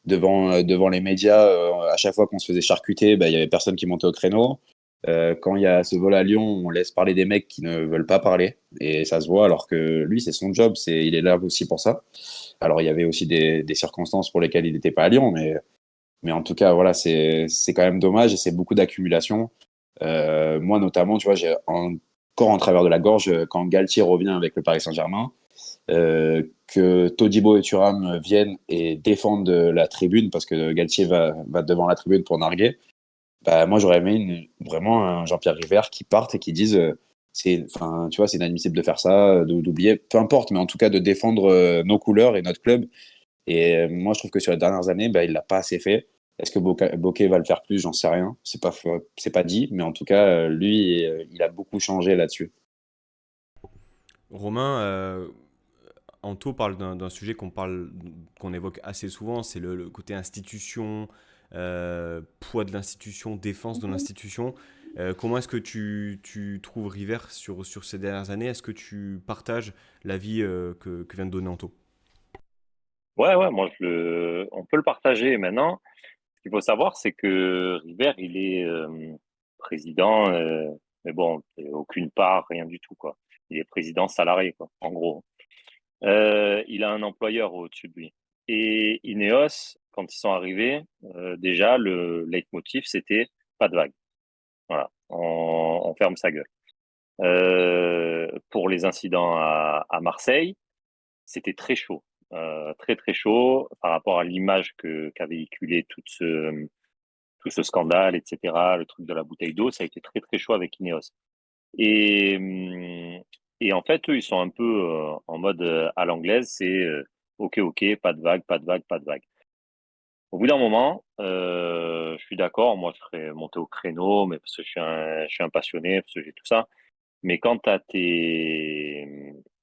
devant les médias, à chaque fois qu'on se faisait charcuter, bah, il y avait personne qui montait au créneau. Quand il y a ce vol à Lyon, on laisse parler des mecs qui ne veulent pas parler. Et ça se voit, alors que lui, c'est son job, il est là aussi pour ça. Alors, il y avait aussi des circonstances pour lesquelles il n'était pas à Lyon, mais en tout cas, voilà, c'est quand même dommage et c'est beaucoup d'accumulation. Moi, notamment, tu vois, j'ai encore en travers de la gorge quand Galtier revient avec le Paris Saint-Germain, que Todibo et Thuram viennent et défendent la tribune parce que Galtier va devant la tribune pour narguer. Bah, moi, j'aurais aimé vraiment un Jean-Pierre River qui parte et qui dise enfin, tu vois, c'est inadmissible de faire ça, d'oublier, peu importe, mais en tout cas de défendre nos couleurs et notre club. Et moi, je trouve que sur les dernières années, bah, il l'a pas assez fait. Est-ce que Bokeh va le faire plus? J'en sais rien. C'est pas dit, mais en tout cas, lui, il a beaucoup changé là-dessus. Romain, Anto parle d'un sujet qu'on évoque assez souvent, c'est le côté institution, poids de l'institution, défense de l'institution. Comment est-ce que tu trouves River sur ces dernières années? Est-ce que tu partages l'avis que vient de donner Anto? Ouais, ouais, on peut le partager maintenant. Ce qu'il faut savoir, c'est que River, il est président, mais bon, aucune part, rien du tout, quoi. Il est président salarié, quoi, en gros. Il a un employeur au-dessus de lui. Et Ineos, quand ils sont arrivés, déjà, le leitmotiv, c'était pas de vague. Voilà, on ferme sa gueule. Pour les incidents à Marseille, c'était très chaud. Très, très chaud par rapport à l'image qu'a véhiculé tout ce scandale, etc. Le truc de la bouteille d'eau, ça a été très, très chaud avec Ineos. Et, et en fait, eux, ils sont un peu en mode à l'anglaise, c'est OK, OK, pas de vague, pas de vague, pas de vague. Au bout d'un moment, je suis d'accord, moi, je serais monté au créneau, mais parce que je suis un passionné, parce que j'ai tout ça. Mais quand tu as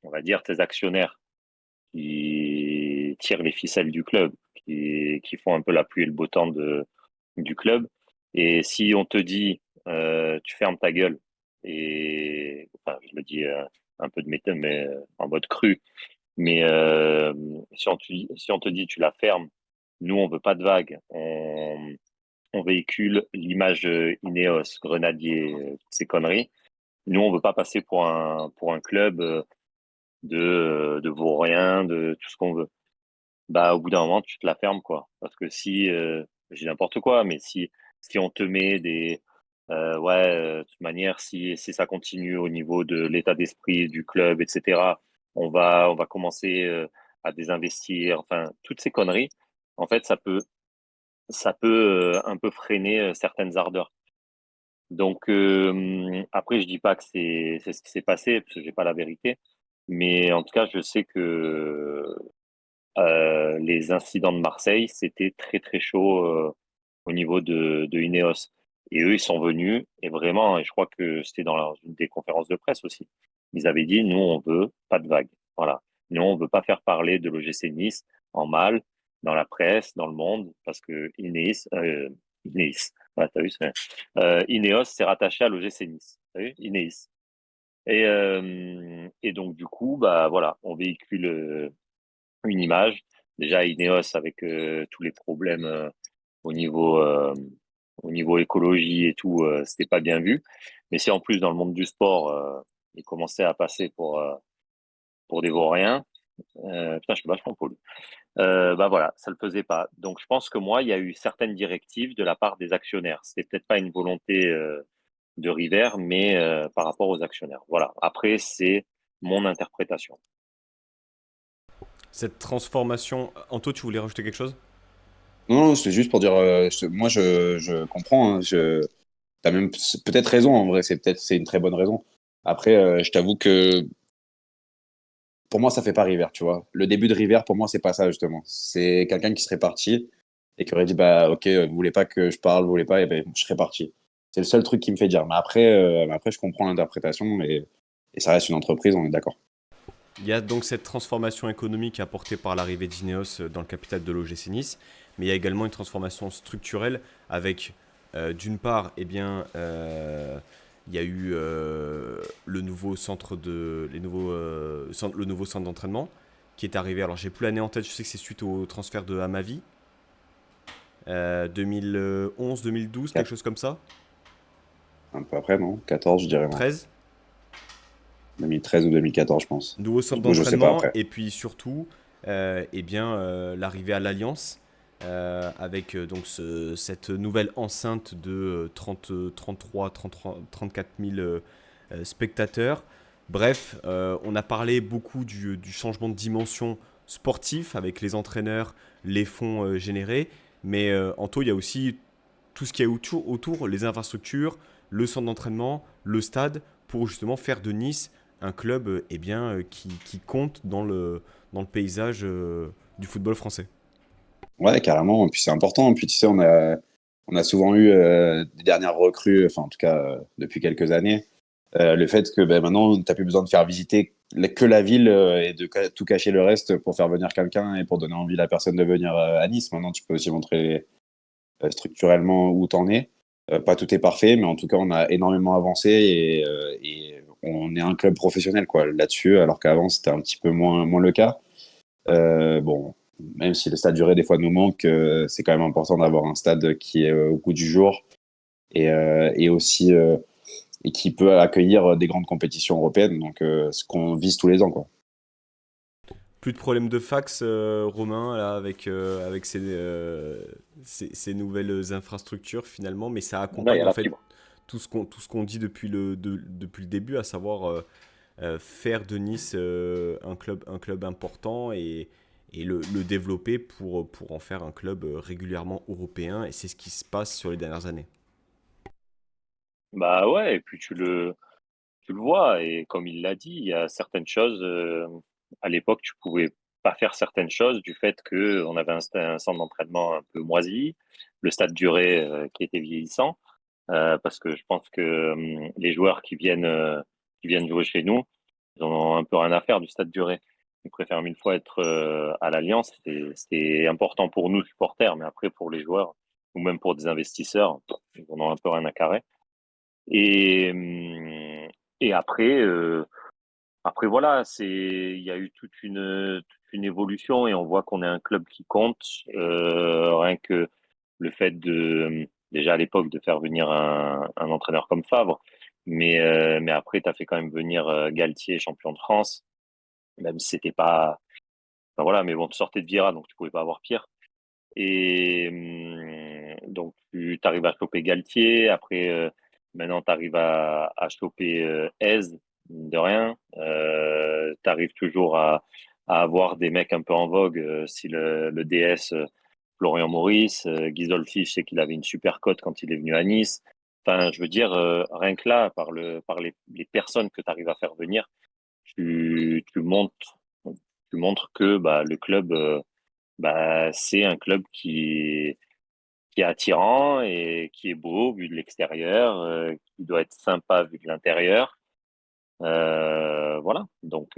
on va dire, tes actionnaires qui tirent les ficelles du club, qui font un peu la pluie et le beau temps du club, et si on te dit, tu fermes ta gueule, et enfin, je le dis un peu de méthode, mais en mode cru, mais si on te dit, tu la fermes, nous, on veut pas de vagues, on véhicule l'image Ineos, Grenadier, toutes ces conneries. Nous, on veut pas passer pour un club de vauriens, de tout ce qu'on veut. Bah, au bout d'un moment, tu te la fermes, quoi. Parce que si, j'ai n'importe quoi, mais si on te met ouais, de toute manière, si ça continue au niveau de l'état d'esprit du club, etc., on va commencer à désinvestir, enfin, toutes ces conneries. En fait, ça peut un peu freiner certaines ardeurs. Donc, après, je dis pas que c'est ce qui s'est passé, parce que j'ai pas la vérité. Mais en tout cas, je sais que les incidents de Marseille, c'était très très chaud au niveau de Ineos. Et eux, ils sont venus, et vraiment, et je crois que c'était dans une des conférences de presse aussi, ils avaient dit, nous, on veut pas de vagues. Voilà. Nous, on veut pas faire parler de l'OGC Nice en mal. dans la presse, dans le monde, parce que Ineos, ouais, t'as vu, Ineos s'est rattaché à l'OGC Nice. T'as vu, Ineos. Et donc, du coup, bah voilà, on véhicule une image. Déjà, Ineos, avec tous les problèmes au niveau, euh, au niveau écologie et tout, c'était pas bien vu. Mais si en plus, dans le monde du sport, ils commençaient à passer pour des vauriens, putain, je suis vachement poli. Bah voilà, ça le faisait pas. Donc, je pense que moi, il y a eu certaines directives de la part des actionnaires. C'était peut-être pas une volonté de River, mais par rapport aux actionnaires. Voilà. Après, c'est mon interprétation. Cette transformation. Anto, tu voulais rajouter quelque chose? Non, non, c'est juste pour dire, moi je comprends, hein, t'as même peut-être raison, en vrai, c'est une très bonne raison. Après, je t'avoue que pour moi, ça fait pas River, tu vois. Le début de River, pour moi, c'est pas ça, justement. C'est quelqu'un qui serait parti et qui aurait dit, bah, ok, vous voulez pas que je parle, vous voulez pas, et ben, je serais parti. C'est le seul truc qui me fait dire. Mais après, je comprends l'interprétation et ça reste une entreprise, on est d'accord. Il y a donc cette transformation économique apportée par l'arrivée d'Ineos dans le capital de l'OGC Nice, mais il y a également une transformation structurelle avec, d'une part, eh bien, il y a eu le nouveau centre le nouveau centre d'entraînement qui est arrivé. Alors, j'ai plus l'année en tête. Je sais que c'est suite au transfert de Amavi, 2011, 2012, quelque Quatre- chose comme ça. Un peu après, non? 14, je dirais, moi. 13. 2013 ou 2014, je pense. Nouveau centre Moi, je sais pas d'entraînement après. et puis surtout eh bien, l'arrivée à l'Alliance avec donc cette nouvelle enceinte de 30, 33, 33, 34 000 spectateurs. Bref, on a parlé beaucoup du changement de dimension sportif avec les entraîneurs, les fonds générés, mais Anto, il y a aussi tout ce qui est autour, les infrastructures, le centre d'entraînement, le stade, pour justement faire de Nice un club eh bien, qui compte dans le paysage du football français. Ouais, carrément. Et puis c'est important. Et puis tu sais, on a souvent eu des dernières recrues, enfin en tout cas depuis quelques années, le fait que ben, maintenant, tu n'as plus besoin de faire visiter que la ville et de tout cacher le reste pour faire venir quelqu'un et pour donner envie à la personne de venir à Nice. Maintenant, tu peux aussi montrer structurellement où tu en es. Pas tout est parfait, mais en tout cas, on a énormément avancé et on est un club professionnel quoi, là-dessus, alors qu'avant, c'était un petit peu moins le cas. Bon, même si le stade duré des fois nous manque, c'est quand même important d'avoir un stade qui est au goût du jour et aussi et qui peut accueillir des grandes compétitions européennes, donc ce qu'on vise tous les ans, quoi. Plus de problème de fax, Romain, là, avec ces nouvelles infrastructures finalement, mais ça Là, il y accompagne a en la fait fibre. tout ce qu'on dit depuis le début, à savoir faire de Nice un club important et le développer pour en faire un club régulièrement européen. Et c'est ce qui se passe sur les dernières années. Bah ouais, et puis tu le vois, et comme il l'a dit, il y a certaines choses, à l'époque, tu pouvais pas faire certaines choses du fait que on avait un centre d'entraînement un peu moisi, le stade duré qui était vieillissant, parce que je pense que les joueurs qui viennent jouer chez nous, ils en ont un peu rien à faire du stade duré. Ils préfèrent mille fois être à l'Alliance. C'était important pour nous, supporters, mais après pour les joueurs, ou même pour des investisseurs, ils en ont un peu rien à carrer. Et, et après voilà, il y a eu toute une évolution et on voit qu'on est un club qui compte. Rien que le fait déjà à l'époque, de faire venir un entraîneur comme Favre, mais après, tu as fait quand même venir Galtier, champion de France, même si c'était pas. Enfin, voilà, mais bon, tu sortais de Vira, donc tu pouvais pas avoir pire. Et donc, tu arrives à choper Galtier. Après, maintenant, tu arrives à choper Hez, mine de rien. Tu arrives toujours à avoir des mecs un peu en vogue, si le DS Florian Maurice, Ghisolfi, je sais qu'il avait une super cote quand il est venu à Nice. Enfin, je veux dire, rien que là, par les personnes que tu arrives à faire venir, tu montres que bah, le club. Bah, c'est un club qui est attirant et qui est beau vu de l'extérieur, qui doit être sympa vu de l'intérieur. Voilà. Donc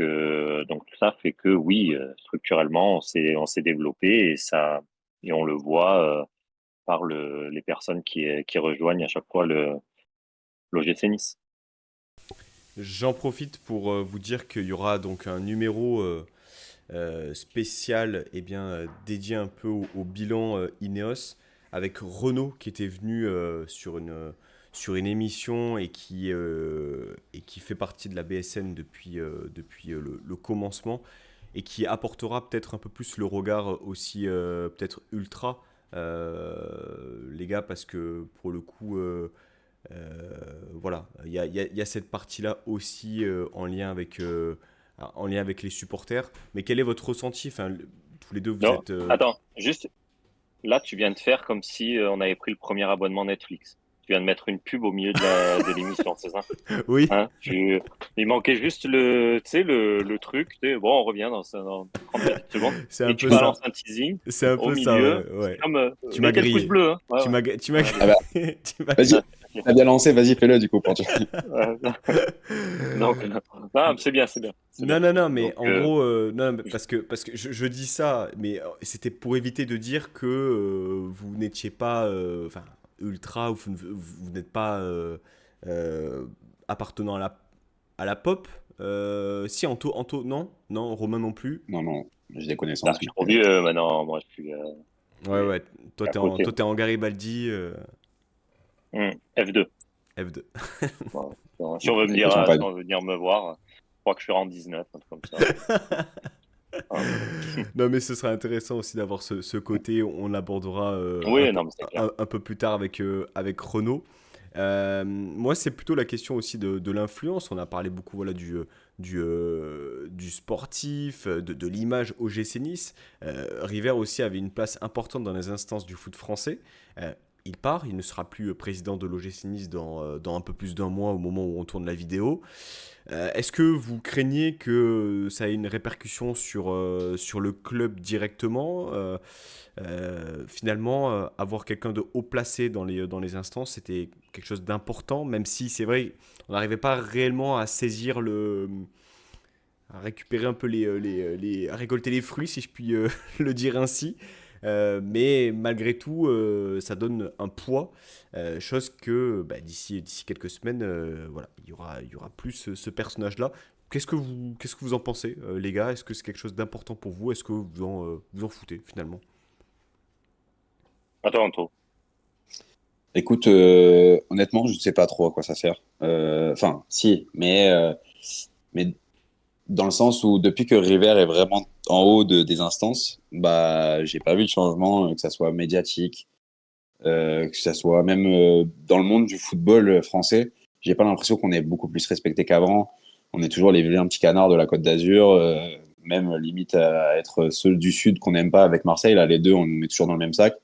ça fait que oui, structurellement, on s'est développé et on le voit par les personnes qui rejoignent à chaque fois l'OGC Nice. J'en profite pour vous dire qu'il y aura donc un numéro spécial dédié un peu au bilan Ineos avec Renault qui était venu sur une émission et qui fait partie de la BSN depuis le commencement et qui apportera peut-être un peu plus le regard aussi peut-être ultra les gars parce que pour le coup voilà, il y a cette partie-là aussi en lien avec les supporters. Mais quel est votre ressenti? Enfin, tous les deux, vous Non, êtes. attends, juste là, tu viens de faire comme si on avait pris le premier abonnement Netflix. Tu viens de mettre une pub au milieu de l'émission, c'est ça? Oui, Hein? Il manquait juste tu sais, le truc. Bon, on revient dans 30 petites secondes. c'est un Et tu peu ça. balances un teasing C'est un au peu ça, milieu. ouais. C'est Ouais. comme. Tu m'as Mettez le pouce grillé. bleu. Hein. Ouais, ouais. Tu m'as Allez. Ah bah, grillé. Tu m'as vas-y, grillé. t'as bien lancé, vas-y, fais-le du coup. Ouais. Donc, non, c'est bien, c'est bien. C'est Non, bien. non, non, mais Donc, en gros, non, mais parce que je dis ça, mais c'était pour éviter de dire que vous n'étiez pas, enfin, ultra, ou vous n'êtes pas euh, appartenant à la pop. Si, non, non, Romain non plus. Non, non, j'ai des je connaissances, suis mais trop vieux maintenant. Moi, je Ouais, suis ouais, à côté. toi, t'es en Garibaldi, F2. F2. Voilà. Si bon, on veut bah, écoute, on va si pas. on veut venir me voir, je crois que je suis en 19, un truc comme ça. Hein. Non, mais ce sera intéressant aussi d'avoir ce côté. On l'abordera Oui, non, mais c'est clair. un peu plus tard avec Renaud. Moi, c'est plutôt la question aussi de l'influence. On a parlé beaucoup voilà, du sportif, de l'image au GC Nice. River aussi avait une place importante dans les instances du foot français. Euh, il part, il ne sera plus président de l'OGC Nice dans un peu plus d'un mois au moment où on tourne la vidéo. Est-ce que vous craignez que ça ait une répercussion sur le club directement finalement, avoir quelqu'un de haut placé dans les instances, c'était quelque chose d'important, même si c'est vrai, on n'arrivait pas réellement à saisir à récupérer un peu à récolter les fruits, si je puis le dire ainsi. Mais malgré tout, ça donne un poids, chose que bah, d'ici quelques semaines, voilà, il y aura plus personnage-là. Qu'est-ce que vous en pensez, les gars? Est-ce que c'est quelque chose d'important pour vous? Est-ce que vous en foutez finalement? À Toronto. Écoute, honnêtement, je ne sais pas trop à quoi ça sert. Enfin, si, mais dans le sens où depuis que River est vraiment en haut des instances, bah, j'ai pas vu de changement, que ça soit médiatique, que ça soit même dans le monde du football français. J'ai pas l'impression qu'on est beaucoup plus respecté qu'avant. On est toujours les vilains petits canards de la Côte d'Azur, même limite à être ceux du Sud qu'on n'aime pas avec Marseille. Là, les deux, on est toujours dans le même sac.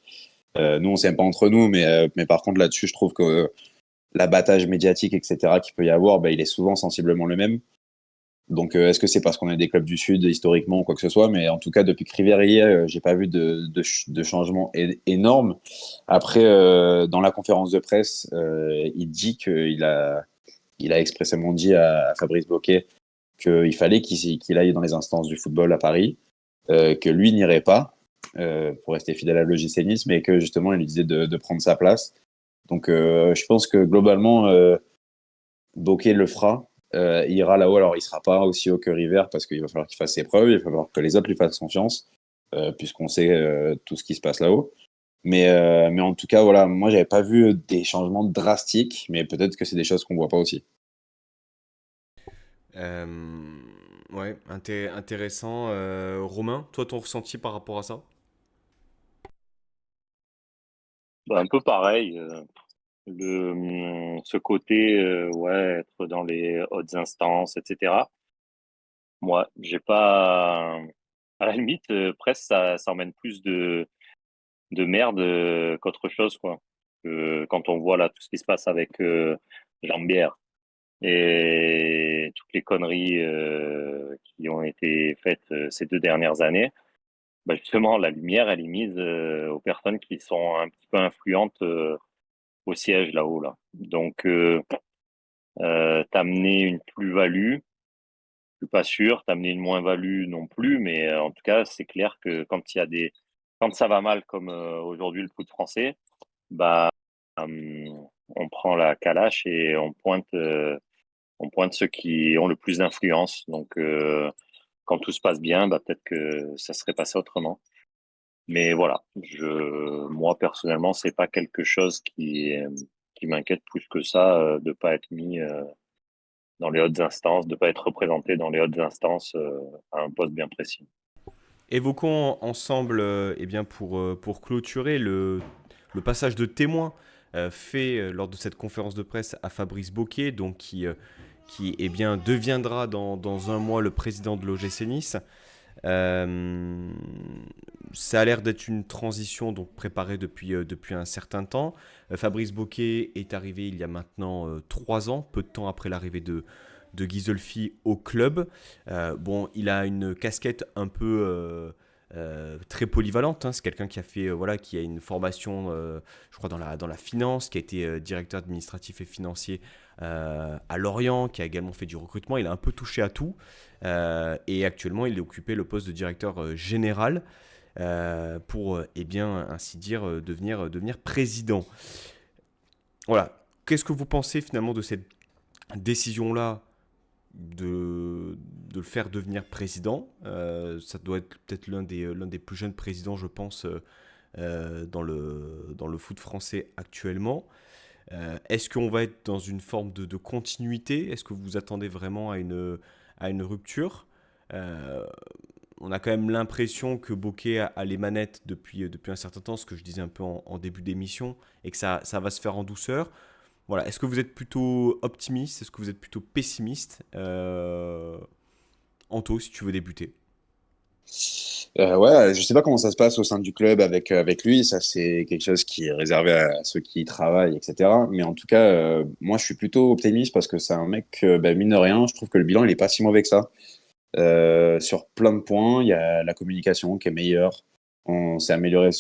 Nous, on s'aime pas entre nous, mais par contre, là-dessus, je trouve que l'abattage médiatique, etc., qu'il peut y avoir, bah, il est souvent sensiblement le même. Donc, est-ce que c'est parce qu'on est des clubs du Sud historiquement ou quoi que ce soit? Mais en tout cas, depuis que Riverier, j'ai pas vu de changement énorme. Après, dans la conférence de presse, il dit il a expressément dit à Fabrice Boquet qu'il fallait qu'il aille dans les instances du football à Paris, que lui n'irait pas pour rester fidèle à l'OGC Nice, mais que justement, il lui disait de prendre sa place. Donc, je pense que globalement, Bokeh le fera. Il ira là-haut. Alors, il sera pas aussi haut que River parce qu'il va falloir qu'il fasse ses preuves. Il va falloir que les autres lui fassent confiance, puisqu'on sait tout ce qui se passe là-haut. Mais en tout cas, voilà, moi, j'avais pas vu des changements drastiques, mais peut-être que c'est des choses qu'on voit pas aussi. Euh, ouais, intéressant. Romain, toi, ton ressenti par rapport à ça? Bah, un peu pareil. Ce côté, ouais, être dans les hautes instances, etc. Moi, j'ai pas. À la limite, presque, ça emmène plus de merde qu'autre chose, quoi. Quand on voit là tout ce qui se passe avec Jambière et toutes les conneries qui ont été faites ces 2 dernières années, bah justement, la lumière, elle est mise aux personnes qui sont un petit peu influentes au siège là-haut, là. Donc, t'amener une plus-value, je suis pas sûr, t'amener une moins-value non plus, mais en tout cas, c'est clair que quand ça va mal comme aujourd'hui le foot français, bah, on prend la calache et on pointe ceux qui ont le plus d'influence. Donc, quand tout se passe bien, bah, peut-être que ça serait passé autrement. Mais voilà, moi personnellement, c'est pas quelque chose qui m'inquiète plus que ça, de pas être mis dans les hautes instances, de pas être représenté dans les hautes instances à un poste bien précis. Évoquons ensemble, eh bien pour clôturer, le passage de témoin fait lors de cette conférence de presse à Fabrice Boquet, donc qui eh bien, deviendra dans un mois le président de l'OGC Nice. Euh, Ça a l'air d'être une transition donc préparée depuis un certain temps. Fabrice Boquet est arrivé il y a maintenant 3 ans, peu de temps après l'arrivée de Ghisolfi au club. Bon, il a une casquette un peu très polyvalente, hein. C'est quelqu'un qui a fait, voilà, qui a une formation, je crois, dans la finance, qui a été directeur administratif et financier à Lorient, qui a également fait du recrutement. Il a un peu touché à tout. Et actuellement, il a occupé le poste de directeur général pour, eh bien, ainsi dire, devenir président. Voilà. Qu'est-ce que vous pensez finalement de cette décision-là de le faire devenir président? Ça doit être peut-être l'un des plus jeunes présidents, je pense, dans le foot français actuellement. Est-ce qu'on va être dans une forme de continuité? Est-ce que vous attendez vraiment à une rupture? Euh, on a quand même l'impression que Bokeh a les manettes depuis un certain temps, ce que je disais un peu en début d'émission, et que ça va se faire en douceur. Voilà. Est-ce que vous êtes plutôt optimiste? Est-ce que vous êtes plutôt pessimiste? Anto, si tu veux débuter. Ouais, je sais pas comment ça se passe au sein du club avec lui. Ça, c'est quelque chose qui est réservé à ceux qui y travaillent, etc. Mais en tout cas, moi, je suis plutôt optimiste parce que c'est un mec, bah, mine de rien, je trouve que le bilan, il est pas si mauvais que ça. Sur plein de points, il y a la communication qui est meilleure. On s'est amélioré.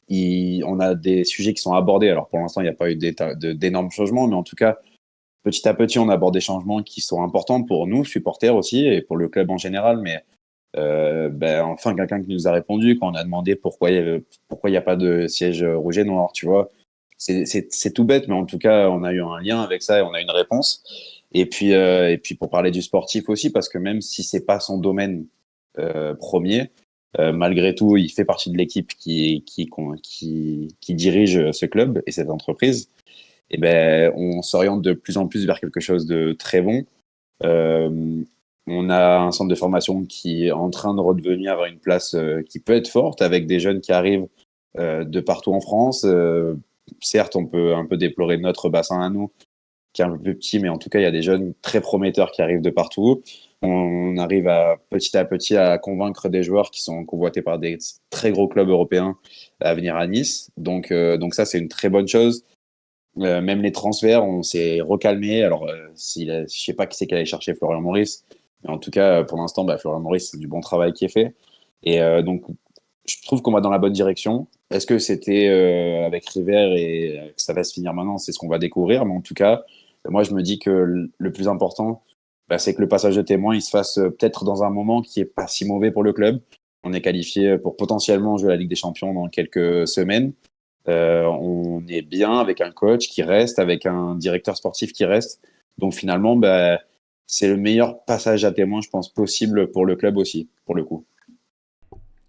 On a des sujets qui sont abordés. Alors, pour l'instant, il n'y a pas eu d'énormes changements, mais en tout cas, petit à petit, on aborde des changements qui sont importants pour nous, supporters aussi, et pour le club en général. Mais ben, enfin, quelqu'un qui nous a répondu quand on a demandé pourquoi il n'y a pas de siège rouge et noir, tu vois. C'est tout bête, mais en tout cas, on a eu un lien avec ça et on a une réponse. Et puis pour parler du sportif aussi, parce que même si c'est pas son domaine premier, malgré tout, il fait partie de l'équipe qui dirige ce club et cette entreprise. Et ben, on s'oriente de plus en plus vers quelque chose de très bon. Euh, on a un centre de formation qui est en train de redevenir une place qui peut être forte avec des jeunes qui arrivent de partout en France. Certes, on peut un peu déplorer notre bassin à nous, qui est un peu plus petit, mais en tout cas, il y a des jeunes très prometteurs qui arrivent de partout. On arrive petit à petit à convaincre des joueurs qui sont convoités par des très gros clubs européens à venir à Nice. Donc ça, c'est une très bonne chose. Même les transferts, on s'est recalmé. Alors, je sais pas qui c'est qui allait chercher Florian Maurice, mais en tout cas, pour l'instant, bah, Florian Maurice, c'est du bon travail qui est fait. Et donc, je trouve qu'on va dans la bonne direction. Est-ce que c'était avec River et que ça va se finir maintenant? C'est ce qu'on va découvrir. Mais en tout cas, moi, je me dis que le plus important, bah, c'est que le passage de témoin, il se fasse peut-être dans un moment qui est pas si mauvais pour le club. On est qualifié pour potentiellement jouer la Ligue des Champions dans quelques semaines. On est bien avec un coach qui reste, avec un directeur sportif qui reste. Donc finalement, bah, c'est le meilleur passage à témoin, je pense, possible pour le club aussi, pour le coup.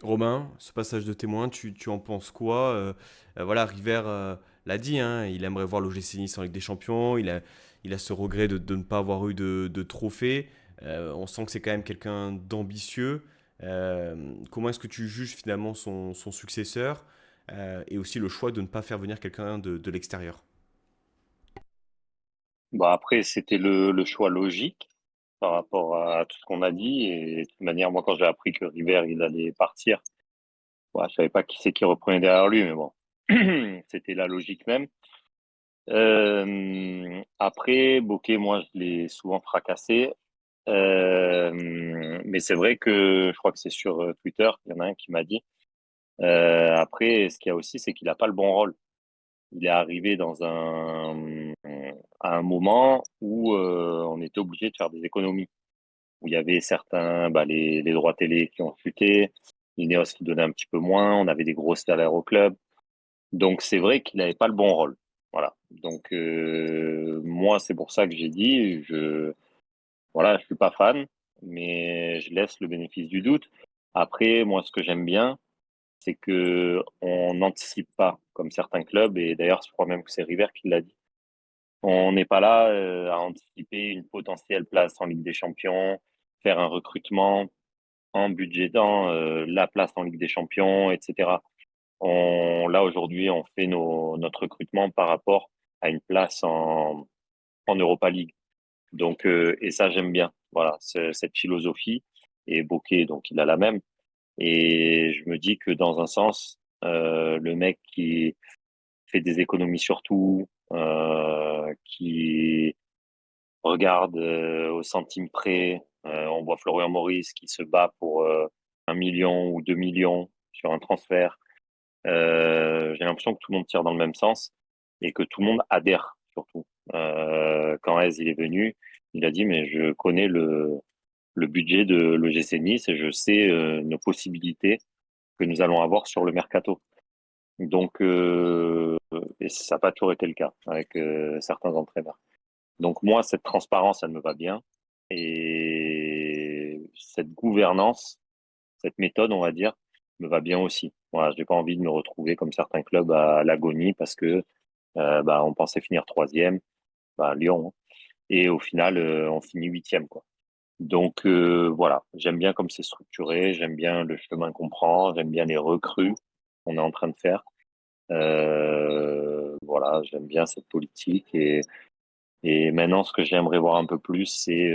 Romain, ce passage de témoin, tu en penses quoi? Voilà, River l'a dit, hein, il aimerait voir l'OGC Nice en Ligue des Champions. Il a ce regret de ne pas avoir eu de trophée. On sent que c'est quand même quelqu'un d'ambitieux. Comment est-ce que tu juges finalement son successeur et aussi le choix de ne pas faire venir quelqu'un de l'extérieur? Bah après, c'était le choix logique par rapport à tout ce qu'on a dit. Et de toute manière, moi, quand j'ai appris que River, il allait partir, ouais, je savais pas qui c'est qui reprenait derrière lui, mais bon, c'était la logique même. Après, Bokeh, moi, je l'ai souvent fracassé. Mais c'est vrai que je crois que c'est sur Twitter, il y en a un qui m'a dit. Après, ce qu'il y a aussi, c'est qu'il n'a pas le bon rôle. Il est arrivé dans à un moment où on était obligé de faire des économies, où il y avait certains, les droits télé qui ont chuté, l'Ineos qui donnait un petit peu moins, on avait des gros salaires au club. Donc c'est vrai qu'il n'avait pas le bon rôle. Voilà. Donc moi, c'est pour ça que j'ai dit, voilà, je suis pas fan, mais je laisse le bénéfice du doute. Après, moi, ce que j'aime bien, c'est que on n'anticipe pas comme certains clubs, et d'ailleurs, je crois même que c'est River qui l'a dit. On n'est pas là à anticiper une potentielle place en Ligue des Champions, faire un recrutement en budgétant la place en Ligue des Champions, etc. Là, aujourd'hui, on fait notre recrutement par rapport à une place en Europa League. Donc, et ça, j'aime bien. Voilà, cette philosophie. Et Bokeh, donc, il a la même. Et je me dis que dans un sens, le mec qui fait des économies sur tout, qui regarde au centime près, on voit Florian Maurice qui se bat pour 1 million ou 2 millions sur un transfert. J'ai l'impression que tout le monde tire dans le même sens et que tout le monde adhère surtout. Quand Ez il est venu, il a dit mais je connais le budget de l'OGC Nice et je sais nos possibilités que nous allons avoir sur le mercato. Donc, et ça n'a pas toujours été le cas avec certains entraîneurs. Donc moi, cette transparence, elle me va bien. Et cette gouvernance, cette méthode, on va dire, me va bien aussi. Voilà, j'ai pas envie de me retrouver comme certains clubs à l'agonie parce que on pensait finir troisième, Lyon, hein. Et au final, on finit huitième, quoi. Donc voilà, j'aime bien comme c'est structuré, j'aime bien le chemin qu'on prend, j'aime bien les recrues qu'on est en train de faire. Voilà, j'aime bien cette politique et maintenant, ce que j'aimerais voir un peu plus, c'est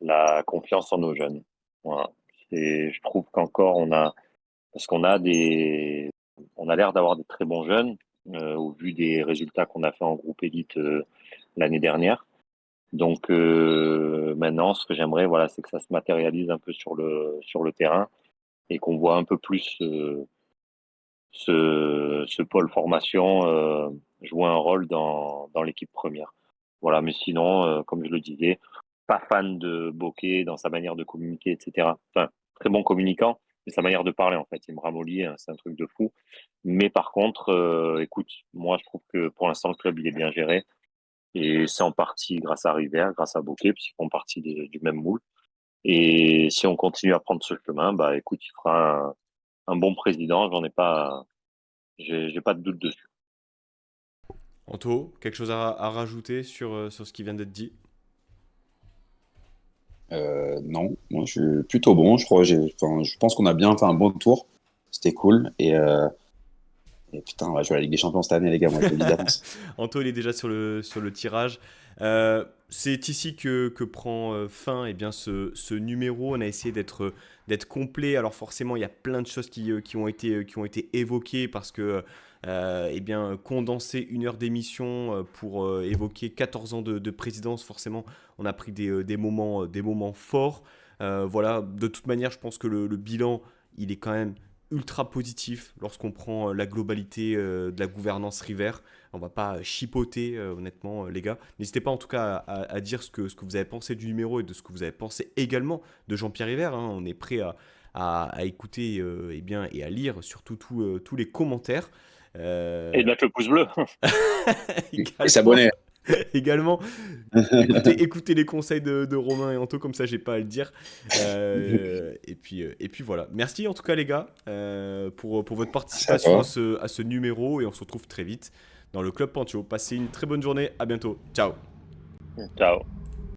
la confiance en nos jeunes. Voilà. Et je trouve qu'encore parce qu'on a on a l'air d'avoir des très bons jeunes au vu des résultats qu'on a fait en groupe élite l'année dernière. Donc maintenant, ce que j'aimerais, voilà, c'est que ça se matérialise un peu sur le terrain et qu'on voit un peu plus ce pôle formation jouer un rôle dans l'équipe première. Voilà, mais sinon, comme je le disais, pas fan de Bokeh dans sa manière de communiquer, etc. Enfin, très bon communicant, mais sa manière de parler, en fait, il me ramollit, hein, c'est un truc de fou. Mais par contre, écoute, moi, je trouve que pour l'instant, le club, il est bien géré. Et c'est en partie grâce à River, grâce à Bokeh, puisqu'ils font partie du même moule. Et si on continue à prendre ce chemin, écoute, il fera un bon président, j'ai pas de doute dessus. Anto, quelque chose à rajouter sur ce qui vient d'être dit? Non, moi je suis plutôt bon. Je crois, enfin, je pense qu'on a bien fait un bon tour. C'était cool. Et putain, ouais, je vais à la Ligue des Champions cette année, les gars. Moi, je le dis d'avance. Anto, il est déjà sur le tirage. C'est ici que prend fin eh bien, ce numéro. On a essayé d'être complet. Alors forcément, il y a plein de choses qui ont été évoquées parce que eh bien, condenser 1 heure d'émission pour évoquer 14 ans de présidence, forcément, on a pris des moments forts. Voilà, de toute manière, je pense que le bilan, il est quand même ultra positif lorsqu'on prend la globalité de la gouvernance River. On va pas chipoter, honnêtement, les gars. N'hésitez pas en tout cas à dire ce que vous avez pensé du numéro et de ce que vous avez pensé également de Jean-Pierre River, hein. On est prêt à écouter et à lire surtout tous les commentaires. Et de mettre le pouce bleu. Et s'abonner. Également, écoutez les conseils de Romain et Anto, comme ça j'ai pas à le dire. Et puis voilà. Merci en tout cas les gars pour votre C'est à participation toi. à ce numéro et on se retrouve très vite dans le Club Pantio. Passez une très bonne journée, à bientôt. Ciao. Ciao.